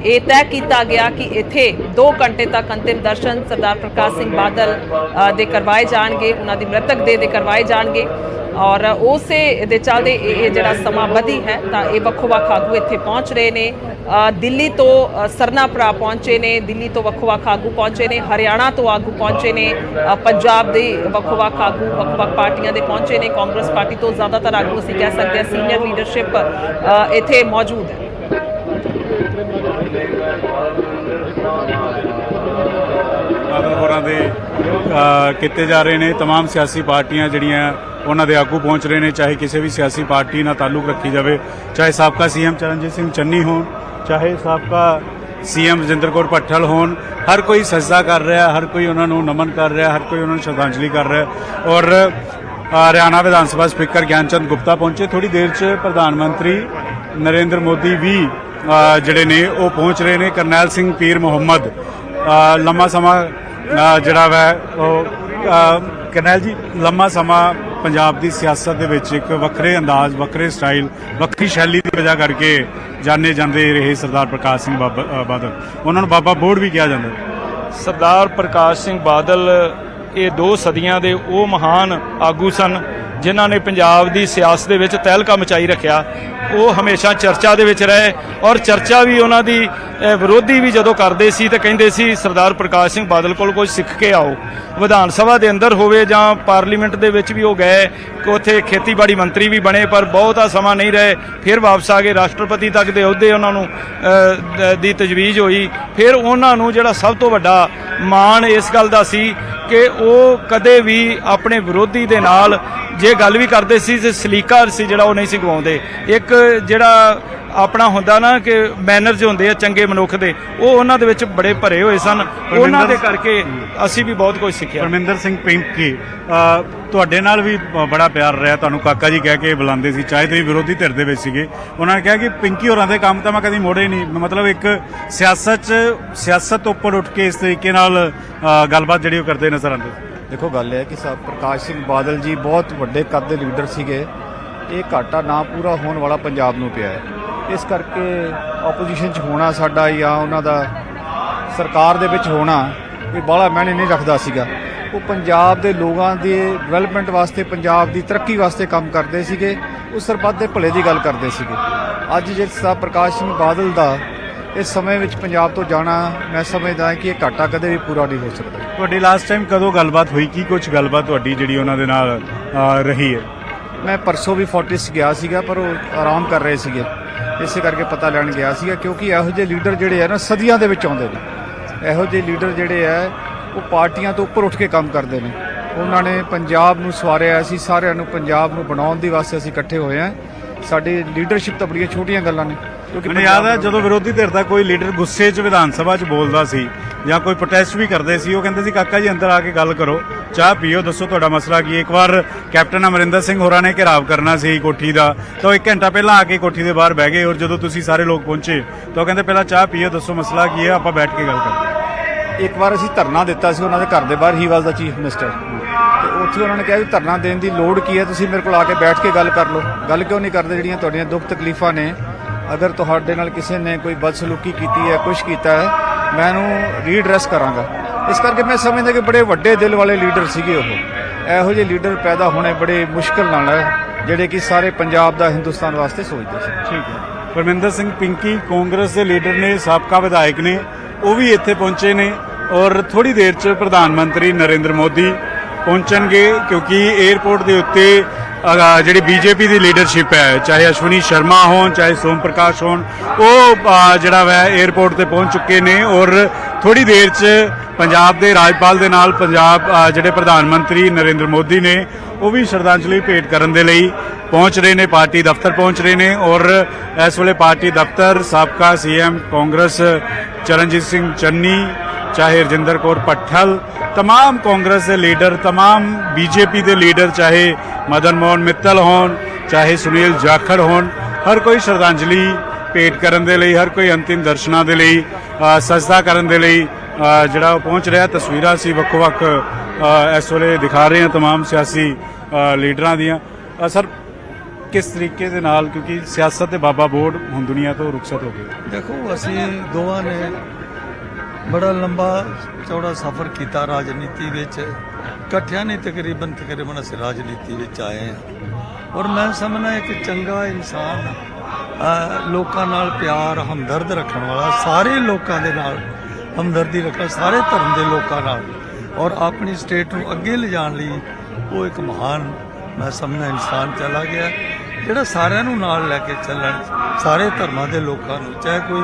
ਇਹ ਤੈਅ ਕੀਤਾ ਗਿਆ ਕਿ ਇੱਥੇ 2 ਘੰਟੇ ਤੱਕ ਅੰਤਿਮ ਦਰਸ਼ਨ ਸਰਦਾਰ ਪ੍ਰਕਾਸ਼ ਸਿੰਘ ਬਾਦਲ ਦੇ ਕਰਵਾਏ ਜਾਣਗੇ, ਉਹਨਾਂ ਦੀ ਮ੍ਰਿਤਕ ਦੇਹ ਦੇ ਕਰਵਾਏ ਜਾਣਗੇ। ਔਰ ਉਸੇ ਦੇ ਚੱਲਦੇ ਇਹ ਜਿਹੜਾ ਸਮਾਂ ਵਧੀ ਹੈ ਤਾਂ ਇਹ ਵੱਖੋ-ਵੱਖ ਆਗੂ ਇੱਥੇ ਪਹੁੰਚ ਰਹੇ ਨੇ। ਦਿੱਲੀ ਤੋਂ ਸਰਨਾ ਭਰਾ ਪਹੁੰਚੇ ਨੇ, ਦਿੱਲੀ ਤੋਂ ਵੱਖੋ-ਵੱਖ ਆਗੂ ਪਹੁੰਚੇ ਨੇ, ਹਰਿਆਣਾ ਤੋਂ ਆਗੂ ਪਹੁੰਚੇ ਨੇ, ਪੰਜਾਬ ਦੇ ਵੱਖੋ-ਵੱਖ ਆਗੂ ਵੱਖ-ਵੱਖ ਪਾਰਟੀਆਂ ਦੇ ਪਹੁੰਚੇ ਨੇ। ਕਾਂਗਰਸ ਪਾਰਟੀ ਤੋਂ ਜ਼ਿਆਦਾਤਰ ਆਗੂ ਅਸੀਂ ਕਹਿ ਸਕਦੇ ਹਾਂ, ਸੀਨੀਅਰ ਲੀਡਰਸ਼ਿਪ ਇੱਥੇ ਮੌਜੂਦ ਹੈ। ਬਾਦਲ ਹੋਰਾਂ ਦੇ ਕੀਤੇ ਜਾ ਰਹੇ ਨੇ तमाम ਸਿਆਸੀ ਪਾਰਟੀਆਂ ਜਿਹੜੀਆਂ ਉਹਨਾਂ ਦੇ ਆਗੂ ਪਹੁੰਚ ਰਹੇ ਨੇ, ਚਾਹੇ ਕਿਸੇ ਵੀ ਸਿਆਸੀ ਪਾਰਟੀ ਨਾਲ ਤਾਲੁਕ ਰੱਖੀ ਜਾਵੇ, ਚਾਹੇ ਸਾਬਕਾ ਸੀਐਮ ਚਰਨਜੀਤ ਸਿੰਘ ਚੰਨੀ ਹੋਣ, ਚਾਹੇ ਸਾਬਕਾ ਸੀਐਮ ਰਜਿੰਦਰ ਕੌਰ ਭੱਠਲ ਹੋਣ। ਹਰ ਕੋਈ ਸਜਦਾ ਕਰ ਰਿਹਾ, ਹਰ ਕੋਈ ਉਹਨਾਂ ਨੂੰ ਨਮਨ ਕਰ ਰਿਹਾ, ਹਰ ਕੋਈ ਉਹਨਾਂ ਨੂੰ ਸ਼ਰਧਾਂਜਲੀ ਕਰ ਰਿਹਾ। ਔਰ ਹਰਿਆਣਾ ਵਿਧਾਨ ਸਭਾ ਸਪੀਕਰ ਗਿਆਨਚੰਦ ਗੁਪਤਾ ਪਹੁੰਚੇ। ਥੋੜੀ ਦੇਰ 'ਚ ਪ੍ਰਧਾਨ ਮੰਤਰੀ ਨਰਿੰਦਰ ਮੋਦੀ ਵੀ ਜਿਹੜੇ ਨੇ ਉਹ ਪਹੁੰਚ ਰਹੇ ਨੇ। ਕਰਨੈਲ ਸਿੰਘ ਪੀਰ ਮੁਹੰਮਦ ਲੰਮਾ ਸਮਾਂ ਜਿਹੜਾ ਵੈ ਉਹ ਕਰਨੈਲ ਜੀ ਲੰਮਾ ਸਮਾਂ ਪੰਜਾਬ ਦੀ ਸਿਆਸਤ ਦੇ ਵਿੱਚ ਇੱਕ ਵੱਖਰੇ ਅੰਦਾਜ਼, ਵੱਖਰੇ ਸਟਾਈਲ, ਵੱਖਰੀ ਸ਼ੈਲੀ ਦੀ ਵਜ੍ਹਾ ਕਰਕੇ ਜਾਣੇ ਜਾਂਦੇ ਰਹੇ ਸਰਦਾਰ ਪ੍ਰਕਾਸ਼ ਸਿੰਘ ਬਾਦਲ। ਉਹਨਾਂ ਨੂੰ ਬਾਬਾ ਬੋੜ ਵੀ ਕਿਹਾ ਜਾਂਦਾ। ਸਰਦਾਰ ਪ੍ਰਕਾਸ਼ ਸਿੰਘ ਬਾਦਲ ਇਹ 2 ਸਦੀਆਂ ਦੇ ਉਹ ਮਹਾਨ ਆਗੂ ਸਨ ਜਿਨ੍ਹਾਂ ਨੇ ਪੰਜਾਬ ਦੀ ਸਿਆਸਤ ਦੇ ਵਿੱਚ ਤਹਿਲਕਾ ਮਚਾਈ ਰੱਖਿਆ। ਉਹ ਹਮੇਸ਼ਾ ਚਰਚਾ ਦੇ ਵਿੱਚ ਰਹੇ, ਔਰ ਚਰਚਾ ਵੀ ਉਹਨਾਂ ਦੀ ਵਿਰੋਧੀ ਵੀ ਜਦੋਂ ਕਰਦੇ ਸੀ ਤਾਂ ਕਹਿੰਦੇ ਸੀ ਸਰਦਾਰ ਪ੍ਰਕਾਸ਼ ਸਿੰਘ ਬਾਦਲ ਕੋਲ ਕੁਝ ਸਿੱਖ ਕੇ ਆਓ। ਵਿਧਾਨ ਸਭਾ ਦੇ ਅੰਦਰ ਹੋਵੇ ਜਾਂ ਪਾਰਲੀਮੈਂਟ ਦੇ ਵਿੱਚ ਵੀ ਉਹ ਗਏ, ਉੱਥੇ ਖੇਤੀਬਾੜੀ ਮੰਤਰੀ ਵੀ ਬਣੇ, ਪਰ ਬਹੁਤਾ ਸਮਾਂ ਨਹੀਂ ਰਹੇ, ਫਿਰ ਵਾਪਸ ਆ ਗਏ। ਰਾਸ਼ਟਰਪਤੀ ਤੱਕ ਦੇ ਅਹੁਦੇ ਉਹਨਾਂ ਨੂੰ ਦੀ ਤਜਵੀਜ਼ ਹੋਈ। ਫਿਰ ਉਹਨਾਂ ਨੂੰ ਜਿਹੜਾ ਸਭ ਤੋਂ ਵੱਡਾ ਮਾਣ ਇਸ ਗੱਲ ਦਾ ਸੀ ਕਿ ਉਹ ਕਦੇ ਵੀ ਆਪਣੇ ਵਿਰੋਧੀ ਦੇ ਨਾਲ ਜੇ ਗੱਲ ਵੀ ਕਰਦੇ ਸੀ ਤੇ ਸਲੀਕਾ ਸੀ ਜਿਹੜਾ ਉਹ ਨਹੀਂ ਸੀ ਗਵਾਉਂਦੇ। ਇੱਕ ਜਿਹੜਾ ਆਪਣਾ ਹੁੰਦਾ ਨਾ ਕਿ ਮੈਨਰਜ਼ ਹੁੰਦੇ ਆ ਚੰਗੇ ਮਨੁੱਖ ਦੇ, ਉਹ ਉਹਨਾਂ ਦੇ ਵਿੱਚ ਬੜੇ ਭਰੇ ਹੋਏ ਸਨ। ਉਹਨਾਂ ਦੇ ਕਰਕੇ ਅਸੀਂ ਵੀ ਬਹੁਤ ਕੁਝ ਸਿੱਖਿਆ। ਪਰਮਿੰਦਰ ਸਿੰਘ ਪਿੰਕੀ ਤੁਹਾਡੇ ਨਾਲ ਵੀ ਬੜਾ ਪਿਆਰ ਰਿਹਾ, ਤੁਹਾਨੂੰ ਕਾਕਾ ਜੀ ਕਹਿ ਕੇ ਬੁਲਾਉਂਦੇ ਸੀ, ਚਾਹੇ ਤੁਸੀਂ ਵਿਰੋਧੀ ਧਿਰ ਦੇ ਵਿੱਚ ਸੀਗੇ। ਉਹਨਾਂ ਨੇ ਕਿਹਾ ਕਿ ਪਿੰਕੀ ਹੋਰਾਂ ਦੇ ਕੰਮ ਤਾਂ ਮੈਂ ਕਦੀ ਮੋੜੇ ਨਹੀਂ। ਮਤਲਬ ਇੱਕ ਸਿਆਸਤ ਉੱਪਰ ਉੱਠ ਕੇ ਇਸ ਤਰੀਕੇ ਨਾਲ ਗੱਲਬਾਤ ਜਿਹੜੀ ਉਹ ਕਰਦੇ ਨਜ਼ਰ ਆਉਂਦੇ। ਦੇਖੋ ਗੱਲ ਹੈ ਕਿ ਪ੍ਰਕਾਸ਼ ਸਿੰਘ ਬਾਦਲ ਜੀ ਬਹੁਤ ਵੱਡੇ ਕੱਦ ਦੇ ਲੀਡਰ ਸੀਗੇ। ਇਹ ਘਾਟਾ ਨਾ ਪੂਰਾ ਹੋਣ ਵਾਲਾ ਪੰਜਾਬ ਨੂੰ ਪਿਆ ਹੈ। ਇਸ ਕਰਕੇ ਆਪੋਜੀਸ਼ਨ 'ਚ ਹੋਣਾ ਸਾਡਾ ਜਾਂ ਉਹਨਾਂ ਦਾ ਸਰਕਾਰ ਦੇ ਵਿੱਚ ਹੋਣਾ ਇਹ ਬਾਹਲਾ ਮਾਇਨੇ ਨਹੀਂ ਰੱਖਦਾ ਸੀਗਾ। ਉਹ ਪੰਜਾਬ ਦੇ ਲੋਕਾਂ ਦੇ ਡਿਵੈਲਪਮੈਂਟ ਵਾਸਤੇ, ਪੰਜਾਬ ਦੀ ਤਰੱਕੀ ਵਾਸਤੇ ਕੰਮ ਕਰਦੇ ਸੀਗੇ, ਉਸ ਸਰਬੱਤ ਦੇ ਭਲੇ ਦੀ ਗੱਲ ਕਰਦੇ ਸੀਗੇ। ਅੱਜ ਜਿਸ ਤਰ੍ਹਾਂ ਪ੍ਰਕਾਸ਼ ਸਿੰਘ ਬਾਦਲ ਦਾ ਇਸ ਸਮੇਂ ਵਿੱਚ ਪੰਜਾਬ ਤੋਂ ਜਾਣਾ, ਮੈਂ ਸਮਝਦਾ ਹਾਂ ਕਿ ਇਹ ਘਾਟਾ ਕਦੇ ਵੀ ਪੂਰਾ ਨਹੀਂ ਹੋ ਸਕਦਾ। ਤੁਹਾਡੀ ਲਾਸਟ ਟਾਈਮ ਕਦੋਂ ਗੱਲਬਾਤ ਹੋਈ? ਕੀ ਕੁਝ ਗੱਲਬਾਤ ਤੁਹਾਡੀ ਜਿਹੜੀ ਉਹਨਾਂ ਦੇ ਨਾਲ ਰਹੀ ਹੈ? ਮੈਂ ਪਰਸੋਂ ਵੀ ਫੋਰਟਿਸ ਗਿਆ ਸੀਗਾ, ਪਰ ਉਹ ਆਰਾਮ ਕਰ ਰਹੇ ਸੀਗੇ। ਇਸੇ ਕਰਕੇ ਪਤਾ ਲੈਣ ਗਿਆ ਸੀਗਾ, ਕਿਉਂਕਿ ਇਹੋ ਜਿਹੇ ਲੀਡਰ ਜਿਹੜੇ ਆ ਨਾ ਸਦੀਆਂ ਦੇ ਵਿੱਚ ਆਉਂਦੇ ਨੇ। ਇਹੋ ਜਿਹੇ ਲੀਡਰ ਜਿਹੜੇ ਆ ਉਹ ਪਾਰਟੀਆਂ ਤੋਂ ਉੱਪਰ ਉੱਠ ਕੇ ਕੰਮ ਕਰਦੇ ਨੇ। ਉਹਨਾਂ ਨੇ ਪੰਜਾਬ ਨੂੰ ਸਵਾਰਿਆ, ਅਸੀਂ ਸਾਰਿਆਂ ਨੂੰ ਪੰਜਾਬ ਨੂੰ ਬਣਾਉਣ ਦੇ ਵਾਸਤੇ ਅਸੀਂ ਇਕੱਠੇ ਹੋਏ ਹਾਂ। ਸਾਡੀ ਲੀਡਰਸ਼ਿਪ ਤਾਂ ਬੜੀਆਂ ਛੋਟੀਆਂ ਗੱਲਾਂ ਨੇ, ਕਿਉਂਕਿ ਮੈਨੂੰ ਯਾਦ ਹੈ ਜਦੋਂ ਵਿਰੋਧੀ ਧਿਰ ਦਾ ਕੋਈ ਲੀਡਰ ਗੁੱਸੇ 'ਚ ਵਿਧਾਨ ਸਭਾ 'ਚ ਬੋਲਦਾ ਸੀ ਜਾਂ ਕੋਈ ਪ੍ਰੋਟੈਸਟ ਵੀ ਕਰਦੇ ਸੀ, ਉਹ ਕਹਿੰਦੇ ਸੀ ਕਾਕਾ ਜੀ ਅੰਦਰ ਆ ਕੇ ਗੱਲ ਕਰੋ, ਚਾਹ ਪੀਓ, ਦੱਸੋ ਤੁਹਾਡਾ ਮਸਲਾ ਕੀ ਹੈ। ਇੱਕ ਵਾਰ ਕੈਪਟਨ ਅਮਰਿੰਦਰ ਸਿੰਘ ਹੋਰਾਂ ਨੇ ਘਿਰਾਵ ਕਰਨਾ ਸੀ ਕੋਠੀ ਦਾ, ਤਾਂ ਉਹ 1 ਘੰਟਾ ਪਹਿਲਾਂ ਆ ਕੇ ਕੋਠੀ ਦੇ ਬਾਹਰ ਬਹਿ ਗਏ, ਔਰ ਜਦੋਂ ਤੁਸੀਂ ਸਾਰੇ ਲੋਕ ਪਹੁੰਚੇ ਤਾਂ ਉਹ ਕਹਿੰਦੇ ਪਹਿਲਾਂ ਚਾਹ ਪੀਓ, ਦੱਸੋ ਮਸਲਾ ਕੀ ਹੈ, ਆਪਾਂ ਬੈਠ ਕੇ ਗੱਲ ਕਰਦੇ। ਇੱਕ ਵਾਰ ਅਸੀਂ ਧਰਨਾ ਦਿੱਤਾ ਸੀ ਉਹਨਾਂ ਦੇ ਘਰ ਦੇ ਬਾਹਰ, ਹੀ ਵਾਸ ਦਾ ਚੀਫ ਮਿਨਿਸਟਰ, ਤੇ ਉੱਥੇ ਉਹਨਾਂ ਨੇ ਕਿਹਾ ਵੀ ਧਰਨਾ ਦੇਣ ਦੀ ਲੋੜ ਕੀ ਹੈ, ਤੁਸੀਂ ਮੇਰੇ ਕੋਲ ਆ ਕੇ ਬੈਠ ਕੇ ਗੱਲ ਕਰ ਲਓ। ਗੱਲ ਕਿਉਂ ਨਹੀਂ ਕਰਦੇ? ਜਿਹੜੀਆਂ ਤੁਹਾਡੀਆਂ ਦੁੱਖ ਤਕਲੀਫਾਂ ਨੇ, ਅਗਰ ਤੁਹਾਡੇ ਨਾਲ ਕਿਸੇ ਨੇ ਕੋਈ ਬਦਸਲੂਕੀ ਕੀਤੀ ਹੈ, ਕੁਛ ਕੀਤਾ ਹੈ, ਮੈਂ ਇਹਨੂੰ ਰੀਡਰੈਸ ਕਰਾਂਗਾ। ਇਸ ਕਰਕੇ ਮੈਂ ਸਮਝਦਾ ਕਿ ਬੜੇ ਵੱਡੇ ਦਿਲ ਵਾਲੇ ਲੀਡਰ ਸੀਗੇ ਉਹ। ਇਹੋ ਜਿਹੇ ਲੀਡਰ ਪੈਦਾ ਹੋਣੇ ਬੜੇ ਮੁਸ਼ਕਲ ਨਾਲ ਹੈ, ਜਿਹੜੇ ਕਿ ਸਾਰੇ ਪੰਜਾਬ ਦਾ, ਹਿੰਦੁਸਤਾਨ ਵਾਸਤੇ ਸੋਚਦੇ ਸੀ। ਠੀਕ ਹੈ। ਪਰਮਿੰਦਰ ਸਿੰਘ ਪਿੰਕੀ ਕਾਂਗਰਸ ਦੇ ਲੀਡਰ ਨੇ, ਸਾਬਕਾ ਵਿਧਾਇਕ ਨੇ, ਉਹ ਵੀ ਇੱਥੇ ਪਹੁੰਚੇ ਨੇ ਔਰ ਥੋੜੀ ਦੇਰ 'ਚ ਪ੍ਰਧਾਨ ਮੰਤਰੀ ਨਰਿੰਦਰ ਮੋਦੀ ਪਹੁੰਚਣਗੇ, ਕਿਉਂਕਿ 에ਅਰਪੋਰਟ ਦੇ ਉੱਤੇ ਜਿਹੜੀ ਬੀਜੇਪੀ ਦੀ ਲੀਡਰਸ਼ਿਪ ਹੈ, ਚਾਹੇ ਅਸ਼ਵਨੀ ਸ਼ਰਮਾ ਹੋਣ, ਚਾਹੇ ਸੋਮ ਪ੍ਰਕਾਸ਼ ਹੋਣ, ਉਹ ਜਿਹੜਾ ਵੈ 에ਅਰਪੋਰਟ ਤੇ ਪਹੁੰਚ ਚੁੱਕੇ ਨੇ ਔਰ ਥੋੜੀ ਦੇਰ 'ਚ ਪੰਜਾਬ ਦੇ ਰਾਜਪਾਲ ਦੇ ਨਾਲ ਪੰਜਾਬ ਜਿਹੜੇ ਪ੍ਰਧਾਨ ਮੰਤਰੀ ਨਰਿੰਦਰ ਮੋਦੀ ਨੇ ਉਹ ਵੀ ਸ਼ਰਧਾਂਜਲੀ ਭੇਟ ਕਰਨ ਦੇ ਲਈ ਪਹੁੰਚ ਰਹੇ ਨੇ, ਪਾਰਟੀ ਦਫ਼ਤਰ ਪਹੁੰਚ ਰਹੇ ਨੇ। ਔਰ ਇਸ ਵੇਲੇ ਪਾਰਟੀ ਦਫ਼ਤਰ ਸਾਬਕਾ ਸੀਐਮ ਕਾਂਗਰਸ ਚਰਨਜੀਤ ਸਿੰਘ ਚੰਨੀ, ਚਾਹੇ ਰਜਿੰਦਰ ਕੌਰ ਭੱਠਲ, तमाम कांग्रेस के लीडर, तमाम बीजेपी के लीडर, चाहे मदन मोहन मित्तल होन, चाहे सुनील जाखड़ होन, हर कोई श्रद्धांजलि भेंट करन दे लई, हर कोई अंतिम दर्शनां दे लई, सजदा करन दे लई जिहड़ा पहुंच रहा। तस्वीरां सी वक्-वक् इस वेले दिखा रहे हैं तमाम सियासी लीडरां दियां। सर किस तरीके दे नाल, क्योंकि सियासत ते बाबा बोर्ड हुण दुनिया तो रुखसत हो गए। देखो असीं दोवां ने बड़ा लंबा चौड़ा सफ़र किया राजनीति विच, इकट्ठियां ने तकरीबन असीं राजनीति विच आए हैं। और मैं समझना एक चंगा इंसान, लोकां नाल प्यार हमदर्द रखण वाला, सारे लोकां दे नाल हमदर्दी रखण, सारे धर्म दे लोकां नाल, और अपनी स्टेट नूं अगे ले जाण लई वो एक महान मैं समझना इंसान चला गया, ਜਿਹੜਾ ਸਾਰਿਆਂ ਨੂੰ ਨਾਲ ਲੈ ਕੇ ਚੱਲਣ, ਸਾਰੇ ਧਰਮਾਂ ਦੇ ਲੋਕਾਂ ਨੂੰ, ਚਾਹੇ ਕੋਈ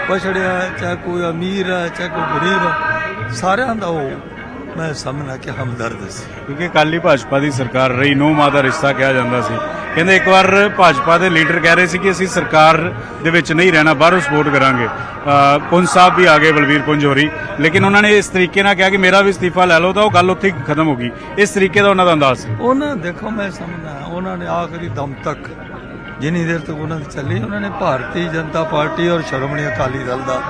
ਪਛੜਿਆ ਹੈ, ਚਾਹੇ ਕੋਈ ਅਮੀਰ ਹੈ, ਚਾਹੇ ਕੋਈ ਗਰੀਬ ਹੈ, ਸਾਰਿਆਂ ਦਾ ਉਹ ਮੈਂ ਸਮਝਣਾ ਕਿ ਹਮਦਰਦ ਸੀ। ਕਿਉਂਕਿ ਅਕਾਲੀ ਭਾਜਪਾ ਦੀ ਸਰਕਾਰ ਰਹੀ, ਨੌ ਮਾਹ ਦਾ ਰਿਸ਼ਤਾ ਕਿਹਾ ਜਾਂਦਾ ਸੀ। ਕਹਿੰਦੇ ਇੱਕ ਵਾਰ ਭਾਜਪਾ ਦੇ ਲੀਡਰ ਕਹਿ ਰਹੇ ਸੀ ਕਿ ਅਸੀਂ ਸਰਕਾਰ ਦੇ ਵਿੱਚ ਨਹੀਂ ਰਹਿਣਾ, ਬਾਹਰੋਂ ਸਪੋਰਟ ਕਰਾਂਗੇ। ਪੁੰਜ ਸਾਹਿਬ ਵੀ ਆ ਗਏ, ਬਲਵੀਰ ਪੁੰਜ ਹੋਰੀ, ਲੇਕਿਨ ਉਹਨਾਂ ਨੇ ਇਸ ਤਰੀਕੇ ਨਾਲ ਕਿਹਾ ਕਿ ਮੇਰਾ ਵੀ ਅਸਤੀਫਾ ਲੈ ਲਓ, ਤਾਂ ਉਹ ਗੱਲ ਉੱਥੇ ਖਤਮ ਹੋ ਗਈ। ਇਸ ਤਰੀਕੇ ਦਾ ਉਹਨਾਂ ਦਾ ਅੰਦਾਜ਼ ਸੀ। ਉਹਨਾਂ ਦੇਖੋ ਮੈਂ ਸਮਝਦਾ ਉਹਨਾਂ ਨੇ ਆਖਰੀ ਦਮ ਤੱਕ ਜਿੰਨੀ ਦੇਰ ਤੱਕ ਉਹਨਾਂ ਦੀ ਚੱਲੀ, ਉਹਨਾਂ ਨੇ ਭਾਰਤੀ ਜਨਤਾ ਪਾਰਟੀ ਔਰ ਸ਼੍ਰੋਮਣੀ ਅਕਾਲੀ ਦਲ ਦਾ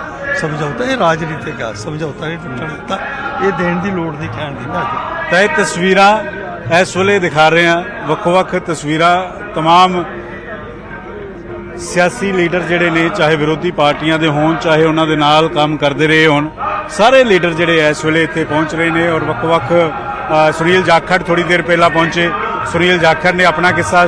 ਸਮਝੌਤਾ, ਇਹ ਰਾਜਨੀਤਿਕ ਹੈ, ਸਮਝੌਤਾ ਨਹੀਂ ਟੁੱਟਣ ਦਿੱਤਾ, ਇਹ ਦੇਣ ਦੀ ਲੋੜ ਨਹੀਂ, ਕਹਿਣ ਦੀ ਨਾ। ਤਾਂ ਇਹ ਤਸਵੀਰਾਂ ਇਸ ਵੇਲੇ ਦਿਖਾ ਰਹੇ ਹਾਂ, ਵੱਖ-ਵੱਖ ਤਸਵੀਰਾਂ, तमाम ਸਿਆਸੀ ਲੀਡਰ ਜਿਹੜੇ ਨੇ, ਚਾਹੇ ਵਿਰੋਧੀ ਪਾਰਟੀਆਂ ਦੇ ਹੋਣ, ਚਾਹੇ ਉਹਨਾਂ ਦੇ ਨਾਲ ਕੰਮ ਕਰਦੇ ਰਹੇ ਹੋਣ, ਸਾਰੇ ਲੀਡਰ ਜਿਹੜੇ ਇਸ ਵੇਲੇ ਇੱਥੇ ਪਹੁੰਚ ਰਹੇ ਨੇ। ਔਰ ਵੱਖ-ਵੱਖ ਸੁਨੀਲ ਜਾਖੜ ਥੋੜੀ ਦੇਰ ਪਹਿਲਾਂ ਪਹੁੰਚੇ। ਸੁਨੀਲ ਜਾਖੜ ਨੇ ਆਪਣਾ ਕਿੱਸਾ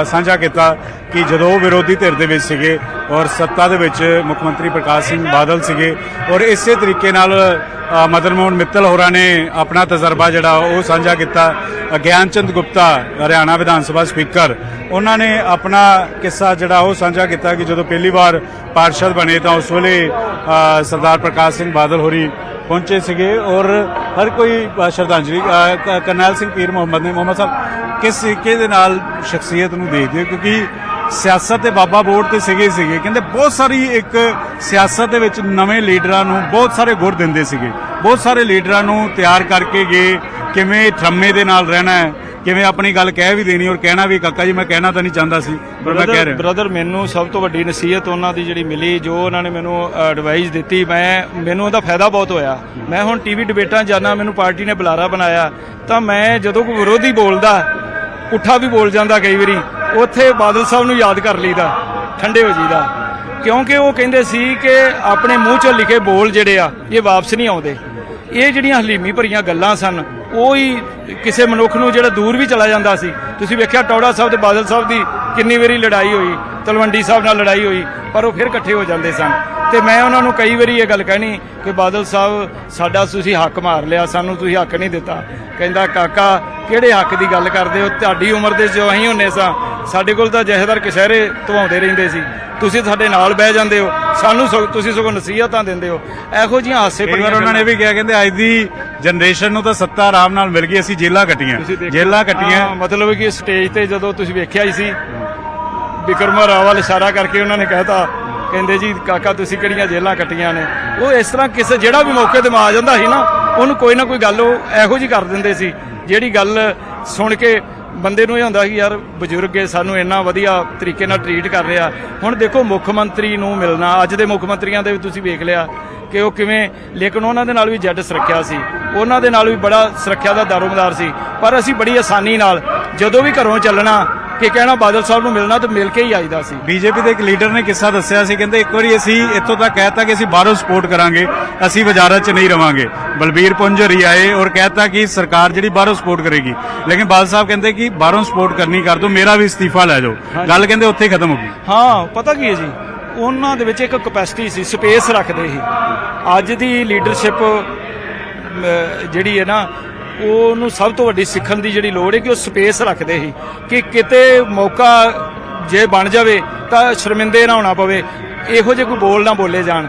ਸਾਂਝਾ ਕੀਤਾ ਕਿ ਜਦੋਂ ਉਹ ਵਿਰੋਧੀ ਧਿਰ ਦੇ ਵਿੱਚ ਸੀਗੇ ਔਰ ਸੱਤਾ ਦੇ ਵਿੱਚ ਮੁੱਖ ਮੰਤਰੀ ਪ੍ਰਕਾਸ਼ ਸਿੰਘ ਬਾਦਲ ਸੀਗੇ, ਔਰ ਇਸੇ ਤਰੀਕੇ ਨਾਲ ਮਦਨ ਮੋਹਨ ਮਿੱਤਲ ਹੋਰਾਂ ਨੇ ਆਪਣਾ ਤਜਰਬਾ ਜਿਹੜਾ ਉਹ ਸਾਂਝਾ ਕੀਤਾ। ਗਿਆਨ ਚੰਦ ਗੁਪਤਾ ਹਰਿਆਣਾ ਵਿਧਾਨ ਸਭਾ ਸਪੀਕਰ, ਉਹਨਾਂ ਨੇ ਆਪਣਾ ਕਿੱਸਾ ਜਿਹੜਾ ਉਹ ਸਾਂਝਾ ਕੀਤਾ ਕਿ ਜਦੋਂ ਪਹਿਲੀ ਵਾਰ ਪਾਰਸ਼ਦ ਬਣੇ ਤਾਂ ਉਸ ਵੇਲੇ ਸਰਦਾਰ ਪ੍ਰਕਾਸ਼ ਸਿੰਘ ਬਾਦਲ ਹੋਰੀ ਪਹੁੰਚੇ ਸੀਗੇ ਔਰ ਹਰ ਕੋਈ ਸ਼ਰਧਾਂਜਲੀ। ਕਰਨੈਲ ਸਿੰਘ ਪੀਰ ਮੁਹੰਮਦ ਨੇ, ਮੁਹੰਮਦ ਸਾਹਿਬ ਕਿਸ ਤਰੀਕੇ ਦੇ ਨਾਲ ਸ਼ਖਸੀਅਤ ਨੂੰ ਦੇਖਦੇ ਹੋ, ਕਿਉਂਕਿ ਸਿਆਸਤ ਤੇ ਬਾਬਾ ਬੋਰਡ ਤੇ ਸੀਗੇ ਕਹਿੰਦੇ ਬਹੁਤ ਸਾਰੀ ਇੱਕ ਸਿਆਸਤ ਦੇ ਵਿੱਚ ਨਵੇਂ ਲੀਡਰਾਂ ਨੂੰ ਬਹੁਤ ਸਾਰੇ ਗੁਰ ਦਿੰਦੇ ਸੀਗੇ, ਬਹੁਤ ਸਾਰੇ ਲੀਡਰਾਂ ਨੂੰ ਤਿਆਰ ਕਰਕੇ ਗਏ, ਕਿਵੇਂ ਠਰਮੇ ਦੇ ਨਾਲ ਰਹਿਣਾ ਹੈ, ਕਿਵੇਂ ਆਪਣੀ ਗੱਲ ਕਹਿ ਵੀ ਦੇਣੀ ਔਰ ਕਹਿਣਾ ਵੀ। ਕਾਕਾ ਜੀ ਮੈਂ ਕਹਿਣਾ ਤਾਂ ਨਹੀਂ ਚਾਹੁੰਦਾ ਸੀ ਪਰ ਮੈਂ ਕਹਿ ਰਿਹਾ। ਬ੍ਰਦਰ ਮੈਨੂੰ ਸਭ ਤੋਂ ਵੱਡੀ ਨਸੀਹਤ ਉਹਨਾਂ ਦੀ ਜਿਹੜੀ ਮਿਲੀ, ਜੋ ਉਹਨਾਂ ਨੇ ਮੈਨੂੰ ਐਡਵਾਈਸ ਦਿੱਤੀ, ਮੈਨੂੰ ਉਹਦਾ ਫਾਇਦਾ ਬਹੁਤ ਹੋਇਆ। ਮੈਂ ਹੁਣ ਟੀਵੀ ਡਿਬੇਟਾਂ ਜਾਣਾ, ਮੈਨੂੰ ਪਾਰਟੀ ਨੇ ਬੁਲਾਰਾ ਬਣਾਇਆ, ਤਾਂ ਮੈਂ ਜਦੋਂ ਕੋਈ ਵਿਰੋਧੀ ਬੋਲਦਾ, ਪੁੱਠਾ ਵੀ ਬੋਲ ਜਾਂਦਾ ਕਈ ਵਾਰੀ, ਉੱਥੇ ਬਾਦਲ ਸਾਹਿਬ ਨੂੰ ਯਾਦ ਕਰ ਲਈਦਾ, ਠੰਡੇ ਹੋ ਜੀਦਾ, ਕਿਉਂਕਿ ਉਹ ਕਹਿੰਦੇ ਸੀ ਕਿ ਆਪਣੇ ਮੂੰਹ 'ਚੋਂ ਲਿਖੇ ਬੋਲ ਜਿਹੜੇ ਆ ਇਹ ਵਾਪਸ ਨਹੀਂ ਆਉਂਦੇ। ਇਹ ਜਿਹੜੀਆਂ ਹਲੀਮੀ ਭਰੀਆਂ ਗੱਲਾਂ ਸਨ, ਉਹ ਹੀ ਕਿਸੇ ਮਨੁੱਖ ਨੂੰ ਜਿਹੜਾ ਦੂਰ ਵੀ ਚਲਾ ਜਾਂਦਾ ਸੀ। ਤੁਸੀਂ ਵੇਖਿਆ ਟੌੜਾ ਸਾਹਿਬ ਤੇ ਬਾਦਲ ਸਾਹਿਬ ਦੀ ਕਿੰਨੀ ਵਾਰੀ ਲੜਾਈ ਹੋਈ, ਤਲਵੰਡੀ ਸਾਹਿਬ ਨਾਲ ਲੜਾਈ ਹੋਈ, ਪਰ ਉਹ ਫਿਰ ਇਕੱਠੇ ਹੋ ਜਾਂਦੇ ਸਨ। ਤੇ ਮੈਂ ਉਹਨਾਂ ਨੂੰ ਕਈ ਵਾਰੀ ਇਹ ਗੱਲ ਕਹਿਣੀ ਕਿ ਬਾਦਲ ਸਾਹਿਬ ਸਾਡਾ ਤੁਸੀਂ ਹੱਕ ਮਾਰ ਲਿਆ, ਸਾਨੂੰ ਤੁਸੀਂ ਹੱਕ ਨਹੀਂ ਦਿੱਤਾ। ਕਹਿੰਦਾ ਕਾਕਾ ਕਿਹੜੇ ਹੱਕ ਦੀ ਗੱਲ ਕਰਦੇ ਹੋ, ਤੁਹਾਡੀ ਉਮਰ ਦੇ ਜੋ ਅਸੀਂ ਹੁੰਨੇ ਸਾਂ ਸਾਡੇ ਕੋਲ ਤਾਂ ਜਥੇਦਾਰ ਕਸ਼ਹਿਰੇ ਧਵਾਉਂਦੇ ਰਹਿੰਦੇ ਸੀ, ਤੁਸੀਂ ਸਾਡੇ ਨਾਲ ਬਹਿ ਜਾਂਦੇ ਹੋ, ਸਾਨੂੰ ਤੁਸੀਂ ਸਗੋਂ ਨਸੀਹਤਾਂ ਦਿੰਦੇ ਹੋ। ਇਹੋ ਜਿਹੀਆਂ ਹਾਸੇ ਪਰ ਉਹਨਾਂ ਨੇ ਵੀ ਕਿਹਾ, ਕਹਿੰਦੇ ਅੱਜ ਦੀ ਜਨਰੇਸ਼ਨ ਨੂੰ ਤਾਂ ਸੱਤਾ ਆਰਾਮ ਨਾਲ ਮਿਲ ਗਈ, ਅਸੀਂ ਜੇਲਾਂ ਕੱਟੀਆਂ। ਮਤਲਬ ਕਿ ਸਟੇਜ ਤੇ ਜਦੋਂ ਤੁਸੀਂ ਵੇਖਿਆ ਹੀ ਸੀ ਬਿਕਰਮਾ ਰਾਓ ਵੱਲ ਇਸ਼ਾਰਾ ਕਰਕੇ ਉਹਨਾਂ ਨੇ ਕਹਿਤਾ, ਕਹਿੰਦੇ ਜੀ ਕਾਕਾ ਤੁਸੀਂ ਕਿਹੜੀਆਂ ਜੇਲਾਂ ਕੱਟੀਆਂ ਨੇ। ਉਹ ਇਸ ਤਰ੍ਹਾਂ ਕਿਸੇ ਜਿਹੜਾ ਵੀ ਮੌਕੇ ਤੇ ਆ ਜਾਂਦਾ ਸੀ ਨਾ ਉਹਨੂੰ ਕੋਈ ਨਾ ਕੋਈ ਗੱਲ ਉਹ ਇਹੋ ਜਿਹੀ ਕਰ ਦਿੰਦੇ ਸੀ, ਜਿਹੜੀ ਗੱਲ ਸੁਣ ਕੇ ਬੰਦੇ ਨੂੰ ਇਹ ਹੁੰਦਾ ਕਿ ਯਾਰ ਬਜ਼ੁਰਗ ਹੈ ਸਾਨੂੰ ਇੰਨਾ ਵਧੀਆ ਤਰੀਕੇ ਨਾਲ ਟਰੀਟ ਕਰ ਰਿਹਾ। ਹੁਣ ਦੇਖੋ ਮੁੱਖ ਮੰਤਰੀ ਨੂੰ ਮਿਲਣਾ, ਅੱਜ ਦੇ ਮੁੱਖ ਮੰਤਰੀਆਂ ਦੇ ਵੀ ਤੁਸੀਂ ਵੇਖ ਲਿਆ ਕਿ ਉਹ ਕਿਵੇਂ, ਲੇਕਿਨ ਉਹਨਾਂ ਦੇ ਨਾਲ ਵੀ ਜੱਟ ਸੁਰੱਖਿਆ ਸੀ, ਉਹਨਾਂ ਦੇ ਨਾਲ ਵੀ ਬੜਾ ਸੁਰੱਖਿਆ ਦਾ ਦਾਰੋਮਦਾਰ ਸੀ। ਪਰ ਅਸੀਂ ਬੜੀ ਆਸਾਨੀ ਨਾਲ ਜਦੋਂ ਵੀ ਘਰੋਂ ਚੱਲਣਾ ਕਿ ਕਹਿਣਾ ਬਾਦਲ ਸਾਹਿਬ ਨੂੰ ਮਿਲਣਾ ਤੇ ਮਿਲ ਕੇ ਹੀ ਆਈਦਾ ਸੀ। ਬੀਜੇਪੀ ਦੇ ਇੱਕ ਲੀਡਰ ਨੇ ਕਿੱਸਾ ਦੱਸਿਆ ਸੀ, ਕਹਿੰਦੇ ਇੱਕ ਵਾਰੀ ਅਸੀਂ ਇੱਥੋਂ ਤੱਕ ਕਹਿਤਾ ਕਿ ਅਸੀਂ ਬਾਹਰੋਂ ਸਪੋਰਟ ਕਰਾਂਗੇ, ਅਸੀਂ ਵਜ਼ਾਰਤ 'ਚ ਨਹੀਂ ਰਵਾਂਗੇ। ਬਲਬੀਰ ਪੁੰਜਰੀ ਆਏ ਔਰ ਕਹਿਤਾ ਕਿ ਸਰਕਾਰ ਜਿਹੜੀ ਬਾਹਰੋਂ ਸਪੋਰਟ ਕਰੇਗੀ, ਲੇਕਿਨ ਬਾਦਲ ਸਾਹਿਬ ਕਹਿੰਦੇ ਕਿ ਬਾਹਰੋਂ ਸਪੋਰਟ ਕਰਨੀ ਕਰ ਦੋ, ਮੇਰਾ ਵੀ ਇਸਤੀਫਾ ਲੈ ਜਾਓ। ਗੱਲ ਕਹਿੰਦੇ ਉੱਥੇ ਹੀ ਖਤਮ ਹੋ ਗਈ। ਹਾਂ ਪਤਾ ਕੀ ਹੈ ਜੀ, ਉਹਨਾਂ ਦੇ ਵਿੱਚ ਇੱਕ ਕਪੈਸਿਟੀ ਸੀ, ਸਪੇਸ ਰੱਖਦੇ ਸੀ। ਅੱਜ ਦੀ ਲੀਡਰਸ਼ਿਪ ਜਿਹੜੀ ਹੈ ਨਾ ਉਹਨੂੰ ਸਭ ਤੋਂ ਵੱਡੀ ਸਿੱਖਣ ਦੀ ਜਿਹੜੀ ਲੋੜ ਹੈ ਕਿ ਉਹ ਸਪੇਸ ਰੱਖਦੇ ਸੀ ਕਿ ਕਿਤੇ ਮੌਕਾ ਜੇ ਬਣ ਜਾਵੇ ਤਾਂ ਸ਼ਰਮਿੰਦੇ ਨਾ ਹੋਣਾ ਪਵੇ, ਇਹੋ ਜਿਹੇ ਕੋਈ ਬੋਲ ਨਾ ਬੋਲੇ ਜਾਣ।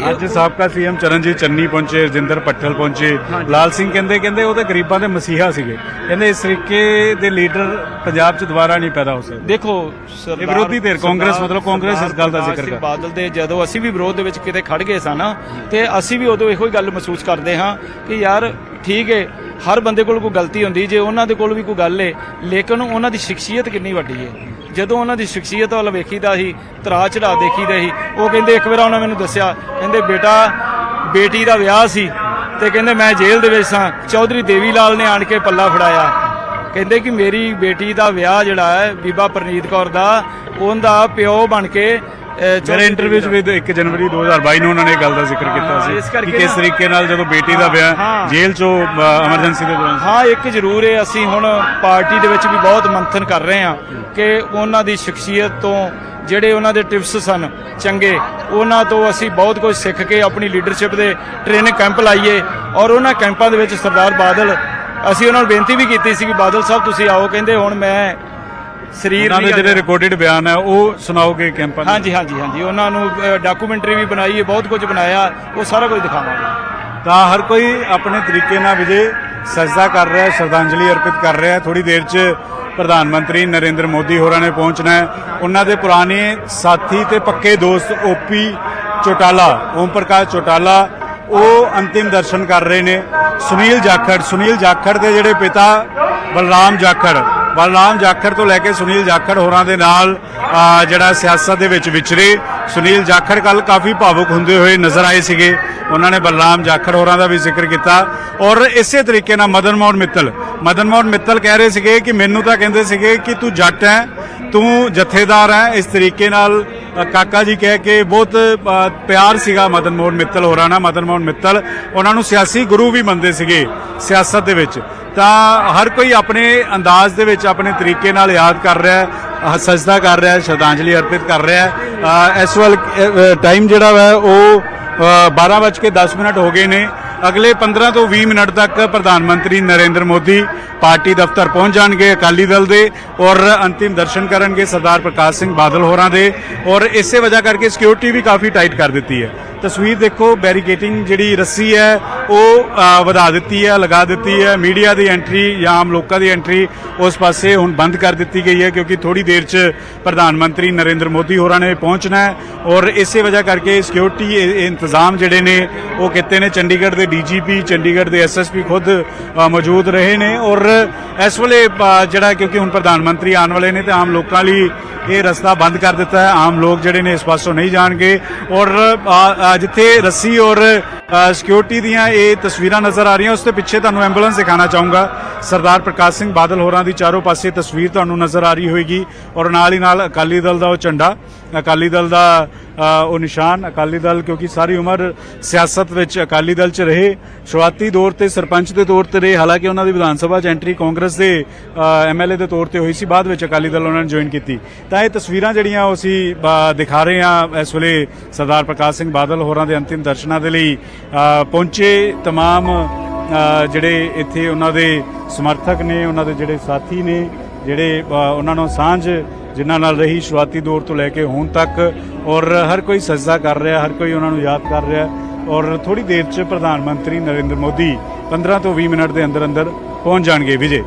ਅੱਜ ਸਾਬਕਾ ਸੀਐਮ ਚਰਨਜੀਤ ਚੰਨੀ ਪਹੁੰਚੇ, ਰਜਿੰਦਰ ਪੱਠਲ ਪਹੁੰਚੇ, ਲਾਲ ਸਿੰਘ ਕਹਿੰਦੇ ਉਹ ਤਾਂ ਗਰੀਬਾਂ ਦੇ ਮਸੀਹਾ ਸੀਗੇ, ਕਹਿੰਦੇ ਇਸ ਤਰੀਕੇ ਦੇ ਲੀਡਰ ਪੰਜਾਬ 'ਚ ਦੁਬਾਰਾ ਨਹੀਂ ਪੈਦਾ ਹੋ ਸਕਦੇ। ਦੇਖੋ ਇਹ ਵਿਰੋਧੀ ਧਿਰ ਕਾਂਗਰਸ, ਮਤਲਬ ਕਾਂਗਰਸ ਇਸ ਗੱਲ ਦਾ ਜ਼ਿਕਰ ਕਰ ਬਾਦਲ ਦੇ ਜਦੋਂ ਅਸੀਂ ਵੀ ਵਿਰੋਧ ਦੇ ਵਿੱਚ ਕਿਤੇ ਖੜ ਗਏ ਸਾਂ ਨਾ ਤੇ ਅਸੀਂ ਵੀ ਉਦੋਂ ਇਹੋ ਹੀ ਗੱਲ ਮਹਿਸੂਸ ਕਰਦੇ ਹਾਂ ਕਿ ਯਾਰ ਠੀਕ ਹੈ ਹਰ ਬੰਦੇ ਕੋਲ ਕੋਈ ਗਲਤੀ ਹੁੰਦੀ, ਜੇ ਉਹਨਾਂ ਦੇ ਕੋਲ ਵੀ ਕੋਈ ਗੱਲ ਹੈ, ਲੇਕਿਨ ਉਹਨਾਂ ਦੀ ਸ਼ਖਸੀਅਤ ਕਿੰਨੀ ਵੱਡੀ ਹੈ। ਜਦੋਂ ਉਹਨਾਂ ਦੀ ਸ਼ਖਸੀਅਤ ਵੱਲ ਵੇਖੀਦਾ ਸੀ, ਤਰਾ ਚੜਾ ਦੇਖੀਦਾ ਸੀ। ਉਹ ਕਹਿੰਦੇ ਇੱਕ ਵਾਰ ਉਹਨਾਂ ਮੈਨੂੰ ਦੱਸਿਆ, ਕਹਿੰਦੇ ਬੇਟਾ ਬੇਟੀ ਦਾ ਵਿਆਹ ਸੀ ਤੇ ਕਹਿੰਦੇ ਮੈਂ ਜੇਲ੍ਹ ਦੇ ਵਿੱਚ ਸਾਂ, ਚੌਧਰੀ ਦੇਵੀ ਲਾਲ ਨੇ ਆਣ ਕੇ ਪੱਲਾ ਫੜਾਇਆ। ਕਹਿੰਦੇ ਕਿ ਮੇਰੀ ਬੇਟੀ ਦਾ ਵਿਆਹ ਜਿਹੜਾ ਹੈ ਬੀਬਾ ਪ੍ਰਨੀਤ ਕੌਰ ਦਾ, ਉਹਦਾ ਪਿਓ ਬਣ ਕੇ ਮੇਰੇ ਇੰਟਰਵਿਊ 'ਚ ਵੀ 1 ਜਨਵਰੀ 2022 ਨੂੰ ਉਹਨਾਂ ਨੇ ਇਹ ਗੱਲ ਦਾ ਜ਼ਿਕਰ ਕੀਤਾ ਸੀ ਕਿ ਕਿਸ ਤਰੀਕੇ ਨਾਲ ਜਦੋਂ ਬੇਟੀ ਦਾ ਵਿਆਹ ਜੇਲ੍ਹ 'ਚੋਂ ਐਮਰਜੈਂਸੀ ਦੇ ਦੌਰਾਨ। ਹਾਂ ਇੱਕ ਜ਼ਰੂਰ ਹੈ, ਅਸੀਂ ਹੁਣ ਪਾਰਟੀ ਦੇ ਵਿੱਚ ਵੀ ਬਹੁਤ ਮੰਥਨ ਕਰ ਰਹੇ ਹਾਂ ਕਿ ਉਹਨਾਂ ਦੀ ਸ਼ਖਸੀਅਤ ਤੋਂ ਜਿਹੜੇ ਉਹਨਾਂ ਦੇ ਟਿਪਸ ਸਨ ਚੰਗੇ, ਉਹਨਾਂ ਤੋਂ ਅਸੀਂ ਬਹੁਤ ਕੁਝ ਸਿੱਖ ਕੇ ਆਪਣੀ ਲੀਡਰਸ਼ਿਪ ਦੇ ਟ੍ਰੇਨਿੰਗ ਕੈਂਪ ਲਾਈਏ। ਔਰ ਉਹਨਾਂ ਕੈਂਪਾਂ ਦੇ ਵਿੱਚ ਸਰਦਾਰ ਬਾਦਲ, ਅਸੀਂ ਉਹਨਾਂ ਨੂੰ ਬੇਨਤੀ ਵੀ ਕੀਤੀ ਸੀ ਕਿ ਬਾਦਲ ਸਾਹਿਬ ਤੁਸੀਂ ਆਓ, ਕਹਿੰਦੇ ਹੁਣ ਮੈਂ ਸਰੀਰ ਦੇ ਜਿਹੜੇ ਰਿਕਾਰਡਡ ਬਿਆਨ ਹੈ ਉਹ ਸੁਣਾਓਗੇ ਕੈਂਪਾਂ? ਹਾਂਜੀ ਉਹਨਾਂ ਨੂੰ ਡਾਕੂਮੈਂਟਰੀ ਵੀ ਬਣਾਈ ਹੈ, ਬਹੁਤ ਕੁਝ ਬਣਾਇਆ, ਉਹ ਸਾਰਾ ਕੁਝ ਦਿਖਾਵਾਂਗੇ। ਤਾਂ ਹਰ ਕੋਈ ਆਪਣੇ ਤਰੀਕੇ ਨਾਲ ਵਿਜੇ ਸਜਦਾ ਕਰ ਰਿਹਾ, ਸ਼ਰਧਾਂਜਲੀ ਅਰਪਿਤ ਕਰ ਰਿਹਾ। ਥੋੜੀ ਦੇਰ 'ਚ ਪ੍ਰਧਾਨ ਮੰਤਰੀ ਨਰਿੰਦਰ ਮੋਦੀ ਹੋਰਾਂ ਨੇ ਪਹੁੰਚਣਾ ਹੈ। ਉਹਨਾਂ ਦੇ ਪੁਰਾਣੇ ਸਾਥੀ ਤੇ ਪੱਕੇ ਦੋਸਤ ਓਪੀ ਚੌਟਾਲਾ, ਓਮ ਪ੍ਰਕਾਸ਼ ਚੌਟਾਲਾ, ਉਹ ਅੰਤਿਮ ਦਰਸ਼ਨ ਕਰ ਰਹੇ ਨੇ। ਸੁਨੀਲ ਜਾਖੜ ਦੇ ਜਿਹੜੇ ਪਿਤਾ ਬਲਰਾਮ ਜਾਖੜ ਤੋਂ ਲੈ ਕੇ ਸੁਨੀਲ ਜਾਖੜ ਹੋਰਾਂ ਦੇ ਨਾਲ ਜਿਹੜਾ ਸਿਆਸਤ ਦੇ ਵਿੱਚ ਵਿਚਰੇ। ਸੁਨੀਲ ਜਾਖੜ ਕੱਲ ਕਾਫੀ ਭਾਵੁਕ ਹੁੰਦੇ ਹੋਏ ਨਜ਼ਰ ਆਏ ਸੀਗੇ, ਉਹਨਾਂ ਨੇ ਬਲਰਾਮ ਜਾਖੜ ਹੋਰਾਂ ਦਾ ਵੀ ਜ਼ਿਕਰ ਕੀਤਾ। ਔਰ ਇਸੇ ਤਰੀਕੇ ਨਾਲ ਮਦਨ ਮੋਹਨ ਮਿੱਤਲ ਕਹਿ ਰਹੇ ਸੀਗੇ ਕਿ ਮੈਨੂੰ ਤਾਂ ਕਹਿੰਦੇ ਸੀਗੇ ਕਿ ਤੂੰ ਜੱਟ ਹੈ, ਤੂੰ ਜਥੇਦਾਰ ਹੈ। ਇਸ ਤਰੀਕੇ ਨਾਲ ਕਾਕਾ ਜੀ ਕਹਿ ਕੇ ਬਹੁਤ ਪਿਆਰ ਸੀਗਾ ਮਦਨ ਮੋਹਨ ਮਿੱਤਲ ਹੋਰਾਂ ਨਾਲ। ਮਦਨ ਮੋਹਨ ਮਿੱਤਲ ਉਹਨਾਂ ਨੂੰ ਸਿਆਸੀ ਗੁਰੂ ਵੀ ਮੰਨਦੇ ਸੀਗੇ ਸਿਆਸਤ ਦੇ ਵਿੱਚ। ਤਾਂ ਹਰ ਕੋਈ ਆਪਣੇ ਅੰਦਾਜ਼ ਦੇ ਵਿੱਚ ਆਪਣੇ ਤਰੀਕੇ ਨਾਲ ਯਾਦ ਕਰ ਰਿਹਾ, ਸਜਦਾ ਕਰ ਰਿਹਾ, ਸ਼ਰਧਾਂਜਲੀ ਅਰਪਿਤ ਕਰ ਰਿਹਾ। ਇਸ ਵੱਲ ਟਾਈਮ ਜਿਹੜਾ ਵਾ ਉਹ 12:10 ਹੋ ਗਏ ਨੇ। ਅਗਲੇ 15 ਤੋਂ 20 ਮਿੰਟ ਤੱਕ ਪ੍ਰਧਾਨ ਮੰਤਰੀ ਨਰਿੰਦਰ ਮੋਦੀ ਪਾਰਟੀ ਦਫ਼ਤਰ ਪਹੁੰਚ ਜਾਣਗੇ ਅਕਾਲੀ ਦਲ ਦੇ, ਔਰ ਅੰਤਿਮ ਦਰਸ਼ਨ ਕਰਨਗੇ ਸਰਦਾਰ ਪ੍ਰਕਾਸ਼ ਸਿੰਘ ਬਾਦਲ ਹੋਰਾਂ ਦੇ। ਔਰ ਇਸੇ ਵਜ੍ਹਾ ਕਰਕੇ ਸਿਕਿਉਰਿਟੀ ਵੀ ਕਾਫੀ ਟਾਈਟ ਕਰ ਦਿੱਤੀ ਹੈ। ਤਸਵੀਰ ਦੇਖੋ, ਬੈਰੀਕੇਟਿੰਗ ਜਿਹੜੀ ਰੱਸੀ ਹੈ ਉਹ ਵਧਾ ਦਿੱਤੀ ਹੈ, ਲਗਾ ਦਿੱਤੀ ਹੈ। ਮੀਡੀਆ ਦੀ ਐਂਟਰੀ ਜਾਂ ਆਮ ਲੋਕਾਂ ਦੀ ਐਂਟਰੀ ਉਸ ਪਾਸੇ ਹੁਣ ਬੰਦ ਕਰ ਦਿੱਤੀ ਗਈ ਹੈ, ਕਿਉਂਕਿ ਥੋੜੀ ਦੇਰ 'ਚ ਪ੍ਰਧਾਨ ਮੰਤਰੀ ਨਰਿੰਦਰ ਮੋਦੀ ਹੋਰਾਂ ਨੇ ਪਹੁੰਚਣਾ ਹੈ। ਔਰ ਇਸੇ ਵਜ੍ਹਾ ਕਰਕੇ ਸਿਕਿਉਰਿਟੀ ਇੰਤਜ਼ਾਮ ਜਿਹੜੇ ਨੇ ਉਹ ਕੀਤੇ ਨੇ। ਚੰਡੀਗੜ੍ਹ ਦੇ ਡੀਜੀਪੀ, ਚੰਡੀਗੜ੍ਹ ਦੇ ਐਸਐਸਪੀ ਖੁਦ ਮੌਜੂਦ ਰਹੇ ਨੇ। ਔਰ ਇਸ ਵੇਲੇ ਜਿਹੜਾ ਕਿਉਂਕਿ ਹੁਣ ਪ੍ਰਧਾਨ ਮੰਤਰੀ ਆਉਣ ਵਾਲੇ ਨੇ ਤੇ ਆਮ ਲੋਕਾਂ ਲਈ ਇਹ ਰਸਤਾ ਬੰਦ ਕਰ ਦਿੱਤਾ ਹੈ। ਆਮ ਲੋਕ ਜਿਹੜੇ ਨੇ ਇਸ ਪਾਸੋਂ ਨਹੀਂ ਜਾਣਗੇ। ਔਰ ਜਿੱਥੇ ਰੱਸੀ ਔਰ ਸਿਕਿਉਰਿਟੀ ਦੀਆਂ ਇਹ ਤਸਵੀਰਾਂ ਨਜ਼ਰ ਆ ਰਹੀਆਂ, ਉਸ ਦੇ ਪਿੱਛੇ ਤੁਹਾਨੂੰ ਐਂਬੂਲੈਂਸ ਦਿਖਾਣਾ ਚਾਹੂੰਗਾ। ਸਰਦਾਰ ਪ੍ਰਕਾਸ਼ ਸਿੰਘ ਬਾਦਲ ਹੋਰਾਂ ਦੀ ਚਾਰੋਂ ਪਾਸੇ ਤਸਵੀਰ ਤੁਹਾਨੂੰ ਨਜ਼ਰ ਆ ਰਹੀ ਹੋਏਗੀ। ਔਰ ਨਾਲ ਹੀ ਨਾਲ ਅਕਾਲੀ ਦਲ ਦਾ ਉਹ ਝੰਡਾ, ਅਕਾਲੀ ਦਲ ਦਾ ਉਹ ਨਿਸ਼ਾਨ ਅਕਾਲੀ ਦਲ, ਕਿਉਂਕਿ ਸਾਰੀ ਉਮਰ ਸਿਆਸਤ ਵਿੱਚ ਅਕਾਲੀ ਦਲ 'ਚ ਰਹੇ, ਸ਼ੁਰੂਆਤੀ ਦੌਰ ਤੇ ਸਰਪੰਚ ਦੇ ਤੌਰ ਤੇ ਰਹੇ, ਹਾਲਾਂਕਿ ਉਹਨਾਂ ਦੀ ਵਿਧਾਨ ਸਭਾ 'ਚ ਐਂਟਰੀ ਕਾਂਗਰਸ ਦੇ MLA ਦੇ ਤੌਰ ਤੇ ਹੋਈ ਸੀ, ਬਾਅਦ ਵਿੱਚ ਅਕਾਲੀ ਦਲ ਉਹਨਾਂ ਨੇ ਜੁਆਇਨ ਕੀਤੀ। ਤਾਂ ਇਹ ਤਸਵੀਰਾਂ ਜਿਹੜੀਆਂ ਉਹ ਅਸੀਂ ਦਿਖਾ ਰਹੇ ਹਾਂ ਇਸ ਵੇਲੇ ਸਰਦਾਰ ਪ੍ਰਕਾਸ਼ ਸਿੰਘ ਬਾਦਲ ਹੋਰਾਂ ਦੇ ਅੰਤਿਮ ਦਰਸ਼ਨਾਂ ਦੇ ਲਈ ਪਹੁੰਚੇ ਤਮਾਮ ਜਿਹੜੇ ਇੱਥੇ ਉਹਨਾਂ ਦੇ ਸਮਰਥਕ ਨੇ, ਉਹਨਾਂ ਦੇ ਜਿਹੜੇ ਸਾਥੀ ਨੇ, ਜਿਹੜੇ ਉਹਨਾਂ ਨੂੰ ਸਾਂਝ ਜਿਨ੍ਹਾਂ ਨਾਲ ਰਹੀ ਸ਼ੁਰੂਆਤੀ ਦੌਰ ਤੋਂ ਲੈ ਕੇ ਹੁਣ ਤੱਕ, ਔਰ ਹਰ ਕੋਈ ਸਜਦਾ ਕਰ ਰਿਹਾ, ਹਰ ਕੋਈ ਉਹਨਾਂ ਨੂੰ ਯਾਦ ਕਰ ਰਿਹਾ। ਔਰ ਥੋੜੀ ਦੇਰ 'ਚ ਪ੍ਰਧਾਨ ਮੰਤਰੀ ਨਰਿੰਦਰ ਮੋਦੀ 15 ਤੋਂ 20 ਮਿੰਟ ਦੇ ਅੰਦਰ ਅੰਦਰ ਪਹੁੰਚ ਜਾਣਗੇ। ਵਿਜੇ।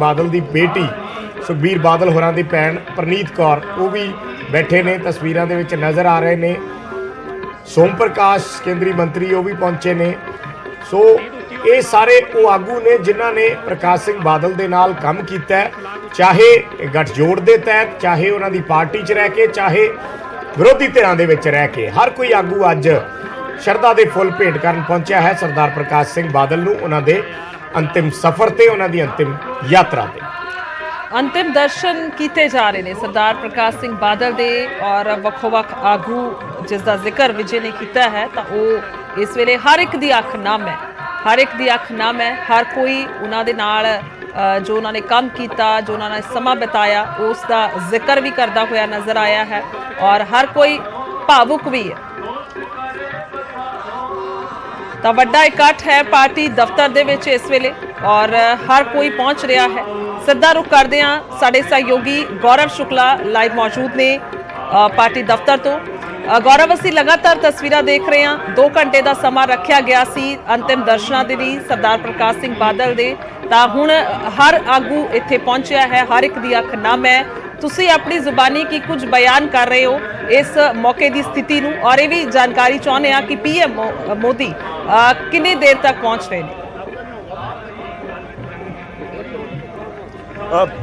ਬਾਦਲ ਦੀ ਬੇਟੀ ਸੁਖਬੀਰ ਬਾਦਲ ਹੋਰਾਂ ਦੀ ਭੈਣ ਪ੍ਰਨੀਤ ਕੌਰ ਉਹ ਵੀ ਬੈਠੇ ਨੇ, ਤਸਵੀਰਾਂ ਦੇ ਵਿੱਚ ਨਜ਼ਰ ਆ ਰਹੇ ਨੇ। ਸੋਮ ਪ੍ਰਕਾਸ਼ ਕੇਂਦਰੀ ਮੰਤਰੀ ਉਹ ਵੀ ਪਹੁੰਚੇ ਨੇ। ਸੋ ਇਹ ਸਾਰੇ ਉਹ ਆਗੂ ਨੇ ਜਿਨ੍ਹਾਂ ਨੇ ਪ੍ਰਕਾਸ਼ ਸਿੰਘ ਬਾਦਲ ਦੇ ਨਾਲ ਕੰਮ ਕੀਤਾ ਹੈ, ਚਾਹੇ ਗੱਠਜੋੜ ਦੇ ਤਹਿਤ, ਚਾਹੇ ਉਹਨਾਂ ਦੀ ਪਾਰਟੀ 'ਚ ਰਹਿ ਕੇ, ਚਾਹੇ ਵਿਰੋਧੀ ਧਿਰਾਂ ਦੇ ਵਿੱਚ ਰਹਿ ਕੇ। ਹਰ ਕੋਈ ਆਗੂ ਅੱਜ ਸ਼ਰਧਾ ਦੇ ਫੁੱਲ ਭੇਟ ਕਰਨ ਪਹੁੰਚਿਆ ਹੈ ਸਰਦਾਰ ਪ੍ਰਕਾਸ਼ ਸਿੰਘ ਬਾਦਲ ਨੂੰ, ਉਹਨਾਂ ਦੇ ਅੰਤਿਮ ਸਫ਼ਰ ਤੇ, ਉਹਨਾਂ ਦੀ ਅੰਤਿਮ ਯਾਤਰਾ ਤੇ। ਅੰਤਿਮ ਦਰਸ਼ਨ ਕੀਤੇ ਜਾ ਰਹੇ ਨੇ ਸਰਦਾਰ ਪ੍ਰਕਾਸ਼ ਸਿੰਘ ਬਾਦਲ ਦੇ, ਔਰ ਵੱਖੋ-ਵੱਖ ਆਗੂ ਜਿਸ ਦਾ ਜ਼ਿਕਰ ਵਿਜੇ ਨੇ ਕੀਤਾ ਹੈ, ਤਾਂ ਉਹ ਇਸ ਵੇਲੇ ਹਰ ਇੱਕ ਦੀ ਅੱਖ ਨਮ ਹੈ, ਹਰ ਇੱਕ ਦੀ ਅੱਖ ਨਮ ਹੈ। ਹਰ ਕੋਈ ਉਹਨਾਂ ਦੇ ਨਾਲ ਜੋ ਉਹਨਾਂ ਨੇ ਕੰਮ ਕੀਤਾ, ਜੋ ਉਹਨਾਂ ਨੇ ਸਮਾਂ ਬਿਤਾਇਆ, ਉਸ ਦਾ ਜ਼ਿਕਰ ਵੀ ਕਰਦਾ ਹੋਇਆ ਨਜ਼ਰ ਆਇਆ ਹੈ, ਔਰ ਹਰ ਕੋਈ ਭਾਵੁਕ ਵੀ ਹੈ। ਤਾਂ ਵੱਡਾ ਇਕੱਠ ਹੈ ਪਾਰਟੀ ਦਫ਼ਤਰ ਦੇ ਵਿੱਚ ਇਸ ਵੇਲੇ, ਔਰ ਹਰ ਕੋਈ ਪਹੁੰਚ ਰਿਹਾ ਹੈ। ਸਿੱਧਾ ਰੁਖ ਕਰਦੇ ਹਾਂ, ਸਾਡੇ ਸਹਿਯੋਗੀ ਗੌਰਵ ਸ਼ੁਕਲਾ ਲਾਈਵ ਮੌਜੂਦ ਨੇ ਪਾਰਟੀ ਦਫ਼ਤਰ ਤੋਂ। ਗੌਰਵ, ਅਸੀਂ ਲਗਾਤਾਰ ਤਸਵੀਰਾਂ ਦੇਖ ਰਹੇ ਹਾਂ। 2 ਘੰਟੇ ਦਾ ਸਮਾਂ ਰੱਖਿਆ ਗਿਆ ਸੀ ਅੰਤਿਮ ਦਰਸ਼ਨਾਂ ਦੇ ਲਈ ਸਰਦਾਰ ਪ੍ਰਕਾਸ਼ ਸਿੰਘ ਬਾਦਲ ਦੇ, ਤਾਂ ਹੁਣ ਹਰ ਆਗੂ ਇੱਥੇ ਪਹੁੰਚਿਆ ਹੈ, ਹਰ ਇੱਕ ਦੀ ਅੱਖ ਨਮ ਹੈ। ਤੁਸੀਂ ਆਪਣੀ ਜ਼ੁਬਾਨੀ ਕੀ ਕੁਝ ਬਿਆਨ ਕਰ ਰਹੇ ਹੋ ਇਸ ਮੌਕੇ ਦੀ ਸਥਿਤੀ ਨੂੰ, ਔਰ ਇਹ ਵੀ ਜਾਣਕਾਰੀ ਚਾਹੁੰਦੇ ਹਾਂ ਕਿ PM ਮੋਦੀ ਕਿੰਨੀ ਦੇਰ ਤੱਕ ਪਹੁੰਚ ਰਹੇ ਨੇ?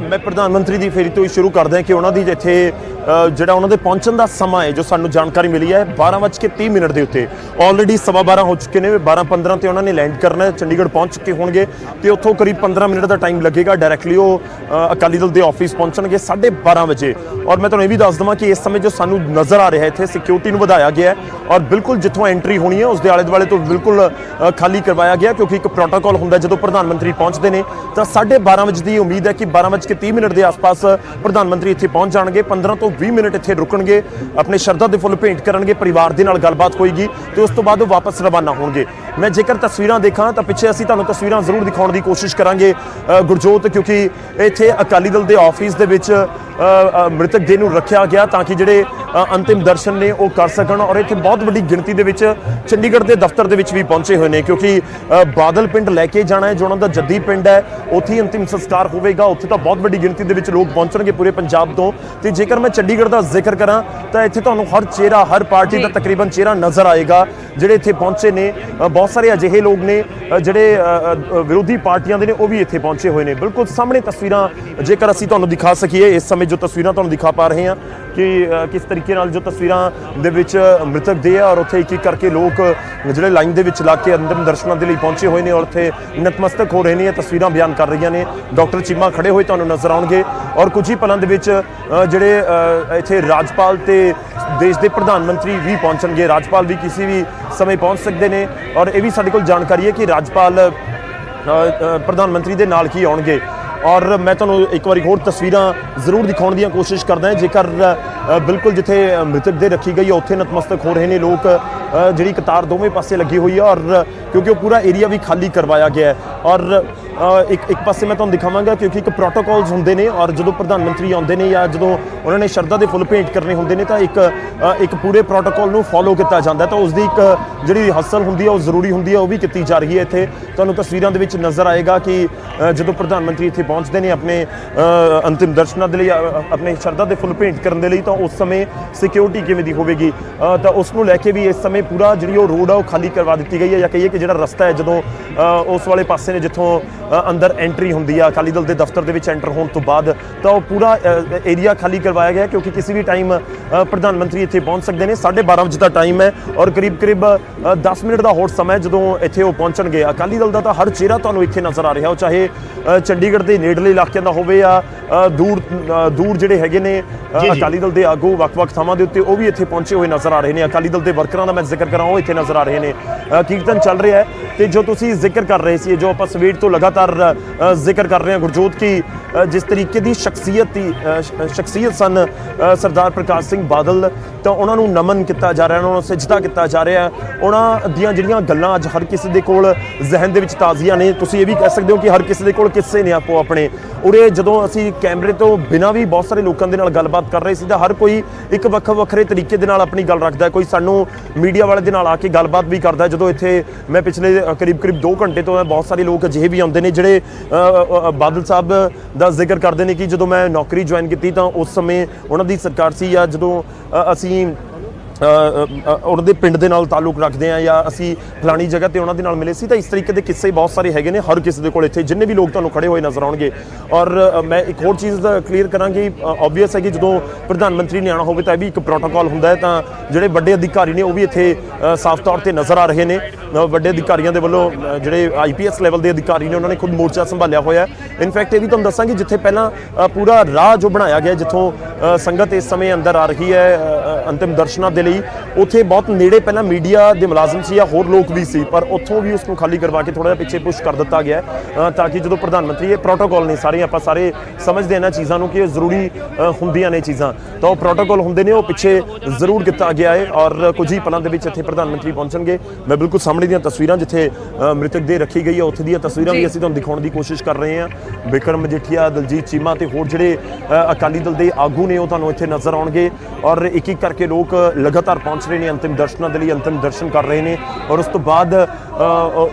ਮੈਂ ਪ੍ਰਧਾਨ ਮੰਤਰੀ ਦੀ ਫੇਰੀ ਤੋਂ ਹੀ ਸ਼ੁਰੂ ਕਰਦਾ ਕਿ ਉਹਨਾਂ ਦੀ ਇੱਥੇ ਜਿਹੜਾ ਉਹਨਾਂ ਦੇ ਪਹੁੰਚਣ ਦਾ ਸਮਾਂ ਹੈ, ਜੋ ਸਾਨੂੰ ਜਾਣਕਾਰੀ ਮਿਲੀ ਹੈ 12:30 ਦੇ ਉੱਤੇ ਆਲਰੇਡੀ 12:15 ਹੋ ਚੁੱਕੇ ਨੇ। 12:15 ਤੇ ਉਹਨਾਂ ਨੇ ਲੈਂਡ ਕਰਨਾ ਹੈ, ਚੰਡੀਗੜ੍ਹ ਪਹੁੰਚ ਚੁੱਕੇ ਹੋਣਗੇ ਤੇ ਉੱਥੋਂ ਕਰੀਬ 15 ਮਿੰਟ ਦਾ ਟਾਈਮ ਲੱਗੇਗਾ। ਡਾਇਰੈਕਟਲੀ ਉਹ ਅਕਾਲੀ ਦਲ ਦੇ ਆਫਿਸ ਪਹੁੰਚਣਗੇ 12:30 ਵਜੇ। ਔਰ ਮੈਂ ਤੁਹਾਨੂੰ ਇਹ ਵੀ ਦੱਸ ਦੇਵਾਂ ਕਿ ਇਸ ਸਮੇਂ ਜੋ ਸਾਨੂੰ ਨਜ਼ਰ ਆ ਰਿਹਾ ਇੱਥੇ ਸਿਕਿਉਰਿਟੀ ਨੂੰ ਵਧਾਇਆ ਗਿਆ ਹੈ, ਔਰ ਬਿਲਕੁਲ ਜਿੱਥੋਂ ਐਂਟਰੀ ਹੋਣੀ ਹੈ ਉਸ ਦੇ ਆਲੇ ਦੁਆਲੇ ਤੋਂ ਬਿਲਕੁਲ ਖਾਲੀ ਕਰਵਾਇਆ ਗਿਆ, ਕਿਉਂਕਿ ਇੱਕ ਪ੍ਰੋਟੋਕਾਲ ਹੁੰਦਾ ਜਦੋਂ ਪ੍ਰਧਾਨ ਮੰਤਰੀ ਪਹੁੰਚਦੇ ਨੇ। ਤਾਂ 12:30 ਵਜੇ ਦੀ ਉਮੀਦ ਹੈ ਕਿ 12:30 ਦੇ ਆਸ-ਪਾਸ ਪ੍ਰਧਾਨ ਮੰਤਰੀ ਇੱਥੇ ਪਹੁੰਚ ਜਾਣਗੇ। 15 ਤੋਂ 20 ਮਿੰਟ ਇੱਥੇ ਰੁਕਣਗੇ, ਆਪਣੇ ਸ਼ਰਧਾ ਦੇ ਫੁੱਲ ਭੇਂਟ ਕਰਨਗੇ, ਪਰਿਵਾਰ ਦੇ ਨਾਲ ਗੱਲਬਾਤ ਹੋਏਗੀ ਤੇ ਉਸ ਤੋਂ ਬਾਅਦ ਉਹ ਵਾਪਸ ਰਵਾਨਾ ਹੋਣਗੇ। ਮੈਂ ਜੇਕਰ ਤਸਵੀਰਾਂ ਦੇਖਾਂ ਤਾਂ ਪਿੱਛੇ ਅਸੀਂ ਤੁਹਾਨੂੰ ਤਸਵੀਰਾਂ ਜ਼ਰੂਰ ਦਿਖਾਉਣ ਦੀ ਕੋਸ਼ਿਸ਼ ਕਰਾਂਗੇ ਗੁਰਜੋਤ, ਕਿਉਂਕਿ ਇੱਥੇ ਅਕਾਲੀ ਦਲ ਦੇ ਆਫਿਸ ਦੇ ਵਿੱਚ ਮ੍ਰਿਤਕ ਦੇਹ ਨੂੰ ਰੱਖਿਆ ਗਿਆ ਤਾਂ ਕਿ ਜਿਹੜੇ ਅੰਤਿਮ ਦਰਸ਼ਨ ਨੇ ਉਹ ਕਰ ਸਕਣ। ਔਰ ਇੱਥੇ ਬਹੁਤ ਵੱਡੀ ਗਿਣਤੀ ਦੇ ਵਿੱਚ ਚੰਡੀਗੜ੍ਹ ਦੇ ਦਫ਼ਤਰ ਦੇ ਵਿੱਚ ਵੀ ਪਹੁੰਚੇ ਹੋਏ ਨੇ, ਕਿਉਂਕਿ ਬਾਦਲ ਪਿੰਡ ਲੈ ਕੇ ਜਾਣਾ ਹੈ ਜੋ ਉਹਨਾਂ ਦਾ ਜੱਦੀ ਪਿੰਡ ਹੈ, ਉੱਥੇ ਹੀ ਅੰਤਿਮ ਸੰਸਕਾਰ ਹੋਵੇਗਾ। ਉੱਥੇ ਤਾਂ ਬਹੁਤ ਵੱਡੀ ਗਿਣਤੀ ਦੇ ਵਿੱਚ ਲੋਕ ਪਹੁੰਚਣਗੇ ਪੂਰੇ ਪੰਜਾਬ ਤੋਂ। ਤੇ ਜੇਕਰ ਮੈਂ ਚੰਡੀਗੜ੍ਹ ਦਾ ਜ਼ਿਕਰ ਕਰਾਂ ਤਾਂ ਇੱਥੇ ਤੁਹਾਨੂੰ ਹਰ ਚਿਹਰਾ, ਹਰ ਪਾਰਟੀ ਦਾ ਤਕਰੀਬਨ ਚਿਹਰਾ ਨਜ਼ਰ ਆਏਗਾ ਜਿਹੜੇ ਇੱਥੇ ਪਹੁੰਚੇ ਨੇ। ਬਹੁਤ ਸਾਰੇ ਅਜਿਹੇ ਲੋਕ ਨੇ ਜਿਹੜੇ ਵਿਰੋਧੀ ਪਾਰਟੀਆਂ ਦੇ ਨੇ, ਉਹ ਵੀ ਇੱਥੇ ਪਹੁੰਚੇ ਹੋਏ ਨੇ। ਬਿਲਕੁਲ ਸਾਹਮਣੇ ਤਸਵੀਰਾਂ ਜੇਕਰ ਅਸੀਂ ਤੁਹਾਨੂੰ ਦਿਖਾ ਸਕੀਏ, ਇਸ ਸਮੇਂ ਜੋ ਤਸਵੀਰਾਂ ਤੁਹਾਨੂੰ ਦਿਖਾ ਪਾ ਰਹੇ ਹਾਂ ਕਿ ਕਿਸ ਤਰੀਕੇ ਨਾਲ ਜੋ ਤਸਵੀਰਾਂ ਦੇ ਵਿੱਚ ਮ੍ਰਿਤਕ ਦੇ ਆ, ਔਰ ਉੱਥੇ ਇੱਕ ਇੱਕ ਕਰਕੇ ਲੋਕ ਜਿਹੜੇ ਲਾਈਨ ਦੇ ਵਿੱਚ ਲਾ ਕੇ ਅੰਤਿਮ ਦਰਸ਼ਨਾਂ ਦੇ ਲਈ ਪਹੁੰਚੇ ਹੋਏ ਨੇ ਔਰ ਉੱਥੇ ਨਤਮਸਤਕ ਹੋ ਰਹੇ ਨੇ। ਇਹ ਤਸਵੀਰਾਂ ਬਿਆਨ ਕਰ ਰਹੀਆਂ ਨੇ। ਡਾਕਟਰ ਚੀਮਾ ਖੜੇ ਹੋਏ ਤੁਹਾਨੂੰ ਨਜ਼ਰ ਆਉਣਗੇ ਔਰ ਕੁਝ ਹੀ ਪਲਾਂ ਦੇ ਵਿੱਚ ਜਿਹੜੇ ਇੱਥੇ ਰਾਜਪਾਲ ਤੇ ਦੇਸ਼ ਦੇ ਪ੍ਰਧਾਨ ਮੰਤਰੀ ਵੀ ਪਹੁੰਚਣਗੇ। ਰਾਜਪਾਲ ਵੀ ਕਿਸੇ ਵੀ ਸਮੇਂ ਪਹੁੰਚ ਸਕਦੇ ਨੇ ਔਰ ਇਹ ਵੀ ਸਾਡੇ ਕੋਲ ਜਾਣਕਾਰੀ ਹੈ ਕਿ ਰਾਜਪਾਲ ਪ੍ਰਧਾਨ ਮੰਤਰੀ ਦੇ ਨਾਲ ਹੀ ਆਉਣਗੇ। ਔਰ ਮੈਂ ਤੁਹਾਨੂੰ ਇੱਕ ਵਾਰੀ ਹੋਰ ਤਸਵੀਰਾਂ ਜ਼ਰੂਰ ਦਿਖਾਉਣ ਦੀਆਂ ਕੋਸ਼ਿਸ਼ ਕਰਦਾ ਹਾਂ। ਜੇਕਰ ਬਿਲਕੁਲ ਜਿੱਥੇ ਮ੍ਰਿਤਕ ਦੇ ਰੱਖੀ ਗਈ ਹੈ ਉੱਥੇ ਨਤਮਸਤਕ ਹੋ ਰਹੇ ਨੇ ਲੋਕ, ਜਿਹੜੀ ਕਤਾਰ ਦੋਵੇਂ ਪਾਸੇ ਲੱਗੀ ਹੋਈ ਹੈ ਔਰ ਕਿਉਂਕਿ ਉਹ ਪੂਰਾ ਏਰੀਆ ਵੀ ਖਾਲੀ ਕਰਵਾਇਆ ਗਿਆ ਹੈ। ਔਰ ਇੱਕ ਪਾਸੇ ਮੈਂ ਤੁਹਾਨੂੰ ਦਿਖਾਵਾਂਗਾ ਕਿਉਂਕਿ ਇੱਕ ਪ੍ਰੋਟੋਕੋਲਸ ਹੁੰਦੇ ਨੇ ਔਰ ਜਦੋਂ ਪ੍ਰਧਾਨ ਮੰਤਰੀ ਆਉਂਦੇ ਨੇ ਜਾਂ ਜਦੋਂ ਉਹਨਾਂ ਨੇ ਸ਼ਰਧਾ ਦੇ ਫੁੱਲ ਭੇਂਟ ਕਰਨੇ ਹੁੰਦੇ ਨੇ ਤਾਂ ਇੱਕ ਪੂਰੇ ਪ੍ਰੋਟੋਕੋਲ ਨੂੰ ਫੋਲੋ ਕੀਤਾ ਜਾਂਦਾ ਤਾਂ ਉਸ ਦੀ ਇੱਕ ਜਿਹੜੀ ਰਿਹਰਸਲ ਹੁੰਦੀ ਹੈ ਉਹ ਜ਼ਰੂਰੀ ਹੁੰਦੀ ਹੈ, ਉਹ ਵੀ ਕੀਤੀ ਜਾ ਰਹੀ ਹੈ। ਇੱਥੇ ਤੁਹਾਨੂੰ ਤਸਵੀਰਾਂ ਦੇ ਵਿੱਚ ਨਜ਼ਰ ਆਏਗਾ ਕਿ ਜਦੋਂ ਪ੍ਰਧਾਨ ਮੰਤਰੀ ਇੱਥੇ ਪਹੁੰਚਦੇ ਨੇ ਆਪਣੇ ਅੰਤਿਮ ਦਰਸ਼ਨਾਂ ਦੇ ਲਈ, ਆਪਣੇ ਸ਼ਰਧਾ ਦੇ ਫੁੱਲ ਭੇਂਟ ਕਰਨ ਦੇ ਲਈ, ਤਾਂ ਉਸ ਸਮੇਂ ਸਿਕਿਉਰਿਟੀ ਕਿਵੇਂ ਦੀ ਹੋਵੇਗੀ ਤਾਂ ਉਸ ਨੂੰ ਲੈ ਕੇ ਵੀ ਇਸ ਸਮੇਂ ਪੂਰਾ ਜਿਹੜੀ ਉਹ ਰੋਡ ਆ ਉਹ ਖਾਲੀ ਕਰਵਾ ਦਿੱਤੀ ਗਈ ਹੈ। ਜਾਂ ਕਹੀਏ ਕਿ ਜਿਹੜਾ ਰਸਤਾ ਹੈ ਜਦੋਂ ਉਸ ਵਾਲੇ ਪਾਸੇ ਨੇ ਜਿੱਥੋਂ ਅੰਦਰ ਐਂਟਰੀ ਹੁੰਦੀ ਆ ਅਕਾਲੀ ਦਲ ਦੇ ਦਫ਼ਤਰ ਦੇ ਵਿੱਚ ਐਂਟਰ ਹੋਣ ਤੋਂ ਬਾਅਦ, ਤਾਂ ਉਹ ਪੂਰਾ ਏਰੀਆ ਖਾਲੀ ਕਰਵਾਇਆ ਗਿਆ ਕਿਉਂਕਿ ਕਿਸੇ ਵੀ ਟਾਈਮ ਪ੍ਰਧਾਨ ਮੰਤਰੀ ਇੱਥੇ ਪਹੁੰਚ ਸਕਦੇ ਨੇ। 12:30 ਵਜੇ ਦਾ ਟਾਈਮ ਹੈ ਔਰ ਕਰੀਬ 10 ਮਿੰਟ ਦਾ ਹੋਰ ਸਮਾਂ ਜਦੋਂ ਇੱਥੇ ਉਹ ਪਹੁੰਚਣਗੇ। ਅਕਾਲੀ ਦਲ ਦਾ ਤਾਂ ਹਰ ਚਿਹਰਾ ਤੁਹਾਨੂੰ ਇੱਥੇ ਨਜ਼ਰ ਆ ਰਿਹਾ, ਉਹ ਚਾਹੇ ਚੰਡੀਗੜ੍ਹ ਦੇ ਨੇੜਲੇ ਇਲਾਕਿਆਂ ਦਾ ਹੋਵੇ ਜਾਂ ਦੂਰ ਜਿਹੜੇ ਹੈਗੇ ਨੇ ਅਕਾਲੀ ਦਲ ਦੇ ਆਗੂ ਵੱਖ-ਵੱਖ ਥਾਵਾਂ ਦੇ ਉੱਤੇ, ਉਹ ਵੀ ਇੱਥੇ ਪਹੁੰਚੇ ਹੋਏ ਨਜ਼ਰ ਆ ਰਹੇ ਨੇ। ਅਕਾਲੀ ਦਲ ਦੇ ਵਰਕਰਾਂ ਦਾ ਮੈਂ ਜ਼ਿਕਰ ਕਰਾਂ ਉਹ ਇੱਥੇ ਨਜ਼ਰ ਆ ਰਹੇ ਨੇ। ਕੀਰਤਨ ਚੱਲ ਰਿਹਾ ਹੈ ਤੇ ਜੋ ਤੁਸੀਂ ਜ਼ਿਕਰ ਕਰ ਰਹੇ ਸੀ, ਜੋ ਆਪਾਂ ਸਵੇਰ ਤੋਂ ਲਗਾਤਾਰ ਜ਼ਿਕਰ ਕਰ ਰਹੇ ਹਾਂ ਗੁਰਜੋਤ, ਕਿ ਜਿਸ ਤਰੀਕੇ ਦੀ ਸ਼ਖਸੀਅਤ ਸਨ ਸਰਦਾਰ ਪ੍ਰਕਾਸ਼ ਸਿੰਘ ਬਾਦਲ, ਤਾਂ ਉਹਨਾਂ ਨੂੰ ਨਮਨ ਕੀਤਾ ਜਾ ਰਿਹਾ, ਉਹਨਾਂ ਨੂੰ ਸਜਦਾ ਕੀਤਾ ਜਾ ਰਿਹਾ। ਉਹਨਾਂ ਦੀਆਂ ਜਿਹੜੀਆਂ ਗੱਲਾਂ ਅੱਜ ਹਰ ਕਿਸੇ ਦੇ ਕੋਲ ਜ਼ਿਹਨ ਦੇ ਵਿੱਚ ਤਾਜ਼ੀਆਂ ਨੇ। ਤੁਸੀਂ ਇਹ ਵੀ ਕਹਿ ਸਕਦੇ ਹੋ ਕਿ ਹਰ ਕਿਸੇ ਦੇ ਕੋਲ ਕਿੱਸੇ ਨੇ ਆਪੋ ਆਪਣੇ। ਉਰੇ ਜਦੋਂ ਅਸੀਂ ਕੈਮਰੇ ਤੋਂ ਬਿਨਾਂ ਵੀ ਬਹੁਤ ਸਾਰੇ ਲੋਕਾਂ ਦੇ ਨਾਲ ਗੱਲਬਾਤ ਕਰ ਰਹੇ ਸੀ ਤਾਂ ਹਰ ਕੋਈ ਇੱਕ ਵੱਖਰੇ ਤਰੀਕੇ ਦੇ ਨਾਲ ਆਪਣੀ ਗੱਲ ਰੱਖਦਾ। ਕੋਈ ਸਾਨੂੰ ਮੀਡੀਆ ਵਾਲੇ ਦੇ ਨਾਲ ਆ ਕੇ ਗੱਲਬਾਤ ਵੀ ਕਰਦਾ। ਜਦੋਂ ਇੱਥੇ ਮੈਂ ਪਿਛਲੇ ਕਰੀਬ 2 ਘੰਟੇ ਤੋਂ ਬਹੁਤ ਸਾਰੇ ਲੋਕ ਅਜਿਹੇ ਵੀ ਆਉਂਦੇ ਨੇ ਜਿਹੜੇ ਬਾਦਲ ਸਾਹਿਬ ਦਾ ਜ਼ਿਕਰ ਕਰਦੇ ਨੇ ਕਿ ਜਦੋਂ ਮੈਂ ਨੌਕਰੀ ਜੁਆਇਨ ਕੀਤੀ ਤਾਂ ਉਸ ਸਮੇਂ ਉਹਨਾਂ ਦੀ ਸਰਕਾਰ ਸੀ, ਜਾਂ ਜਦੋਂ ਅਸੀਂ ਉਹਨਾਂ ਦੇ ਪਿੰਡ ਦੇ ਨਾਲ ਤਾਲੁਕ ਰੱਖਦੇ ਆ ਜਾਂ ਅਸੀਂ ਫਲਾਣੀ ਜਗ੍ਹਾ ਤੇ ਉਹਨਾਂ ਦੇ ਨਾਲ ਮਿਲੇ ਸੀ। ਤਾਂ ਇਸ ਤਰੀਕੇ ਦੇ ਕਿੱਸੇ ਬਹੁਤ ਸਾਰੇ ਹੈਗੇ ਨੇ ਹਰ ਕਿਸੇ ਦੇ ਕੋਲ ਇੱਥੇ, ਜਿੰਨੇ ਵੀ ਲੋਕ ਤੁਹਾਨੂੰ ਖੜੇ ਹੋਏ ਨਜ਼ਰ ਆਉਣਗੇ। ਔਰ ਮੈਂ ਇੱਕ ਹੋਰ ਚੀਜ਼ ਦਾ ਕਲੀਅਰ ਕਰਾਂਗੀ, ਆਬਵੀਅਸ ਹੈ ਕਿ ਜਦੋਂ ਪ੍ਰਧਾਨ ਮੰਤਰੀ ਨੇ ਆਉਣਾ ਹੋਵੇ ਤਾਂ ਇਹ ਵੀ ਇੱਕ ਪ੍ਰੋਟੋਕਾਲ ਹੁੰਦਾ ਹੈ। ਤਾਂ ਜਿਹੜੇ ਵੱਡੇ ਅਧਿਕਾਰੀ ਨੇ ਉਹ ਵੀ ਇੱਥੇ ਸਾਫ਼ ਤੌਰ ਤੇ ਨਜ਼ਰ ਆ ਰਹੇ ਨੇ। ਵੱਡੇ ਅਧਿਕਾਰੀਆਂ ਦੇ ਵੱਲੋਂ ਜਿਹੜੇ IPS ਲੈਵਲ ਦੇ ਅਧਿਕਾਰੀ ਨੇ ਉਹਨਾਂ ਨੇ ਖੁਦ ਮੋਰਚਾ ਸੰਭਾਲਿਆ ਹੋਇਆ। ਇਨਫੈਕਟ ਇਹ ਵੀ ਤੁਹਾਨੂੰ ਦੱਸਾਂਗੇ ਜਿੱਥੇ ਪਹਿਲਾਂ ਪੂਰਾ ਰਾਹ ਜੋ ਬਣਾਇਆ ਗਿਆ ਜਿੱਥੋਂ ਸੰਗਤ ਇਸ ਸਮੇਂ ਅੰਦਰ ਆ ਰਹੀ ਹੈ ਅੰਤਿਮ ਦਰਸ਼ਨਾਂ ਦੇ ਲਈ, ਉੱਥੇ ਬਹੁਤ ਨੇੜੇ ਪਹਿਲਾਂ ਮੀਡੀਆ ਦੇ ਮੁਲਾਜ਼ਮ ਸੀ ਜਾਂ ਹੋਰ ਲੋਕ ਵੀ ਸੀ, ਪਰ ਉੱਥੋਂ ਵੀ ਉਸ ਨੂੰ ਖਾਲੀ ਕਰਵਾ ਕੇ ਥੋੜਾ ਜਿਹਾ ਪਿੱਛੇ ਪੁਸ਼ ਕਰ ਦਿੱਤਾ ਗਿਆ ਤਾਂ ਕਿ ਜਦੋਂ ਪ੍ਰਧਾਨ ਮੰਤਰੀ, ਇਹ ਪ੍ਰੋਟੋਕਾਲ ਨੇ ਸਾਰੇ, ਆਪਾਂ ਸਾਰੇ ਸਮਝਦੇ ਇਹਨਾਂ ਚੀਜ਼ਾਂ ਨੂੰ ਕਿ ਇਹ ਜ਼ਰੂਰੀ ਹੁੰਦੀਆਂ ਨੇ ਚੀਜ਼ਾਂ, ਤਾਂ ਉਹ ਪ੍ਰੋਟੋਕਾਲ ਹੁੰਦੇ ਨੇ, ਉਹ ਪਿੱਛੇ ਜ਼ਰੂਰ ਕੀਤਾ ਗਿਆ ਹੈ। ਔਰ ਕੁਝ ਹੀ ਪਲਾਂ ਦੇ ਵਿੱਚ ਇੱਥੇ ਪ੍ਰਧਾਨ ਮੰਤਰੀ ਪਹੁੰਚਣਗੇ। ਮੈਂ ਬਿਲਕੁਲ ਸਾਹਮਣੇ ਦੀਆਂ ਤਸਵੀਰਾਂ ਜਿੱਥੇ ਮ੍ਰਿਤਕ ਦੇ ਰੱਖੀ ਗਈ ਹੈ ਉੱਥੇ ਦੀਆਂ ਤਸਵੀਰਾਂ ਵੀ ਅਸੀਂ ਤੁਹਾਨੂੰ ਦਿਖਾਉਣ ਦੀ ਕੋਸ਼ਿਸ਼ ਕਰ ਰਹੇ ਹਾਂ। ਬਿਕਰਮ ਮਜੀਠੀਆ, ਦਲਜੀਤ ਚੀਮਾ ਤੇ ਹੋਰ ਜਿਹੜੇ ਅਕਾਲੀ ਦਲ ਦੇ ਆਗੂ ਨੇ ਉਹ ਤੁਹਾਨੂੰ ਇੱਥੇ ਨਜ਼ਰ ਆਉਣਗੇ। ਔਰ ਇੱਕ ਇੱਕ ਕਰਕੇ ਲੋਕ ਲਗਾਤਾਰ ਪਹੁੰਚ ਰਹੇ ਨੇ ਅੰਤਿਮ ਦਰਸ਼ਨਾਂ ਦੇ ਲਈ, ਅੰਤਿਮ ਦਰਸ਼ਨ ਕਰ ਰਹੇ ਨੇ। ਔਰ ਉਸ ਤੋਂ ਬਾਅਦ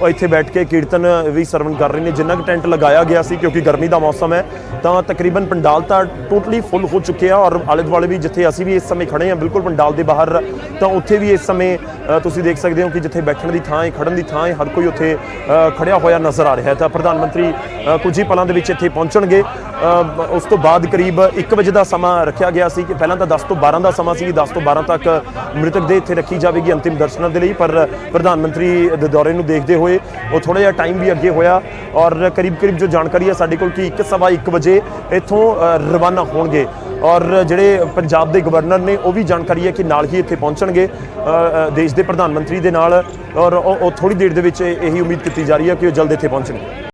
ਇੱਥੇ ਬੈਠ ਕੇ ਕੀਰਤਨ ਵੀ ਸਰਵਣ ਕਰ ਰਹੇ ਨੇ। ਜਿੰਨਾ ਕੁ ਟੈਂਟ ਲਗਾਇਆ ਗਿਆ ਸੀ ਕਿਉਂਕਿ ਗਰਮੀ ਦਾ ਮੌਸਮ ਹੈ ਤਾਂ ਤਕਰੀਬਨ ਪੰਡਾਲ ਤਾਂ ਟੋਟਲੀ ਫੁੱਲ ਹੋ ਚੁੱਕੇ ਆ। ਔਰ ਆਲੇ ਦੁਆਲੇ ਵੀ ਜਿੱਥੇ ਅਸੀਂ ਵੀ ਇਸ ਸਮੇਂ ਖੜੇ ਹਾਂ ਬਿਲਕੁਲ ਪੰਡਾਲ ਦੇ ਬਾਹਰ, ਤਾਂ ਉੱਥੇ ਵੀ ਇਸ ਸਮੇਂ ਤੁਸੀਂ ਦੇਖ ਸਕਦੇ ਹੋ ਕਿ ਜਿੱਥੇ ਬੈਠਣ ਦੀ ਥਾਂ ਹੈ, ਖੜਨ ਦੀ ਥਾਂ ਹੈ, ਹਰ ਕੋਈ ਉੱਥੇ ਖੜਿਆ ਹੋਇਆ ਨਜ਼ਰ ਆ ਰਿਹਾ ਹੈ। ਤਾਂ ਪ੍ਰਧਾਨ ਮੰਤਰੀ ਕੁਝ ਹੀ ਪਲਾਂ ਦੇ ਵਿੱਚ ਇੱਥੇ ਪਹੁੰਚਣਗੇ। ਉਸ ਤੋਂ ਬਾਅਦ ਕਰੀਬ 1 ਵਜੇ ਦਾ ਸਮਾਂ ਰੱਖਿਆ ਗਿਆ ਸੀ ਕਿ ਪਹਿਲਾਂ ਤਾਂ 10 ਤੋਂ 12 ਦਾ ਸਮਾਂ ਸੀ, 10 ਤੋਂ 12 ਤੱਕ ਮ੍ਰਿਤਕ ਦੇ ਇੱਥੇ ਰੱਖੀ ਜਾਵੇਗੀ ਅੰਤਿਮ ਦਰਸ਼ਨਾਂ ਦੇ ਲਈ। ਪਰ ਪ੍ਰਧਾਨ ਮੰਤਰੀ ਦੇ ਦੌਰੇ ਨੂੰ ਦੇਖਦੇ ਹੋਏ ਉਹ ਥੋੜਾ ਜਿਹਾ ਟਾਈਮ ਵੀ ਅੱਗੇ ਹੋਇਆ। ਔਰ ਕਰੀਬ ਜੋ ਜਾਣਕਾਰੀ ਹੈ ਸਾਡੇ ਕੋਲ ਕਿ 1:15 ਵਜੇ ਇੱਥੋਂ ਰਵਾਨਾ ਹੋਣਗੇ। ਔਰ ਜਿਹੜੇ ਪੰਜਾਬ ਦੇ ਗਵਰਨਰ ਨੇ ਉਹ ਵੀ ਜਾਣਕਾਰੀ ਹੈ ਕਿ ਨਾਲ ਹੀ ਇੱਥੇ ਪਹੁੰਚਣਗੇ ਦੇਸ਼ ਦੇ ਪ੍ਰਧਾਨ ਮੰਤਰੀ ਦੇ ਨਾਲ। ਔਰ ਉਹ ਥੋੜੀ ਦੇਰ ਦੇ ਵਿੱਚ ਇਹੀ ਉਮੀਦ ਕੀਤੀ ਜਾ ਰਹੀ ਹੈ ਕਿ ਉਹ ਜਲਦ ਇੱਥੇ ਪਹੁੰਚਣਗੇ।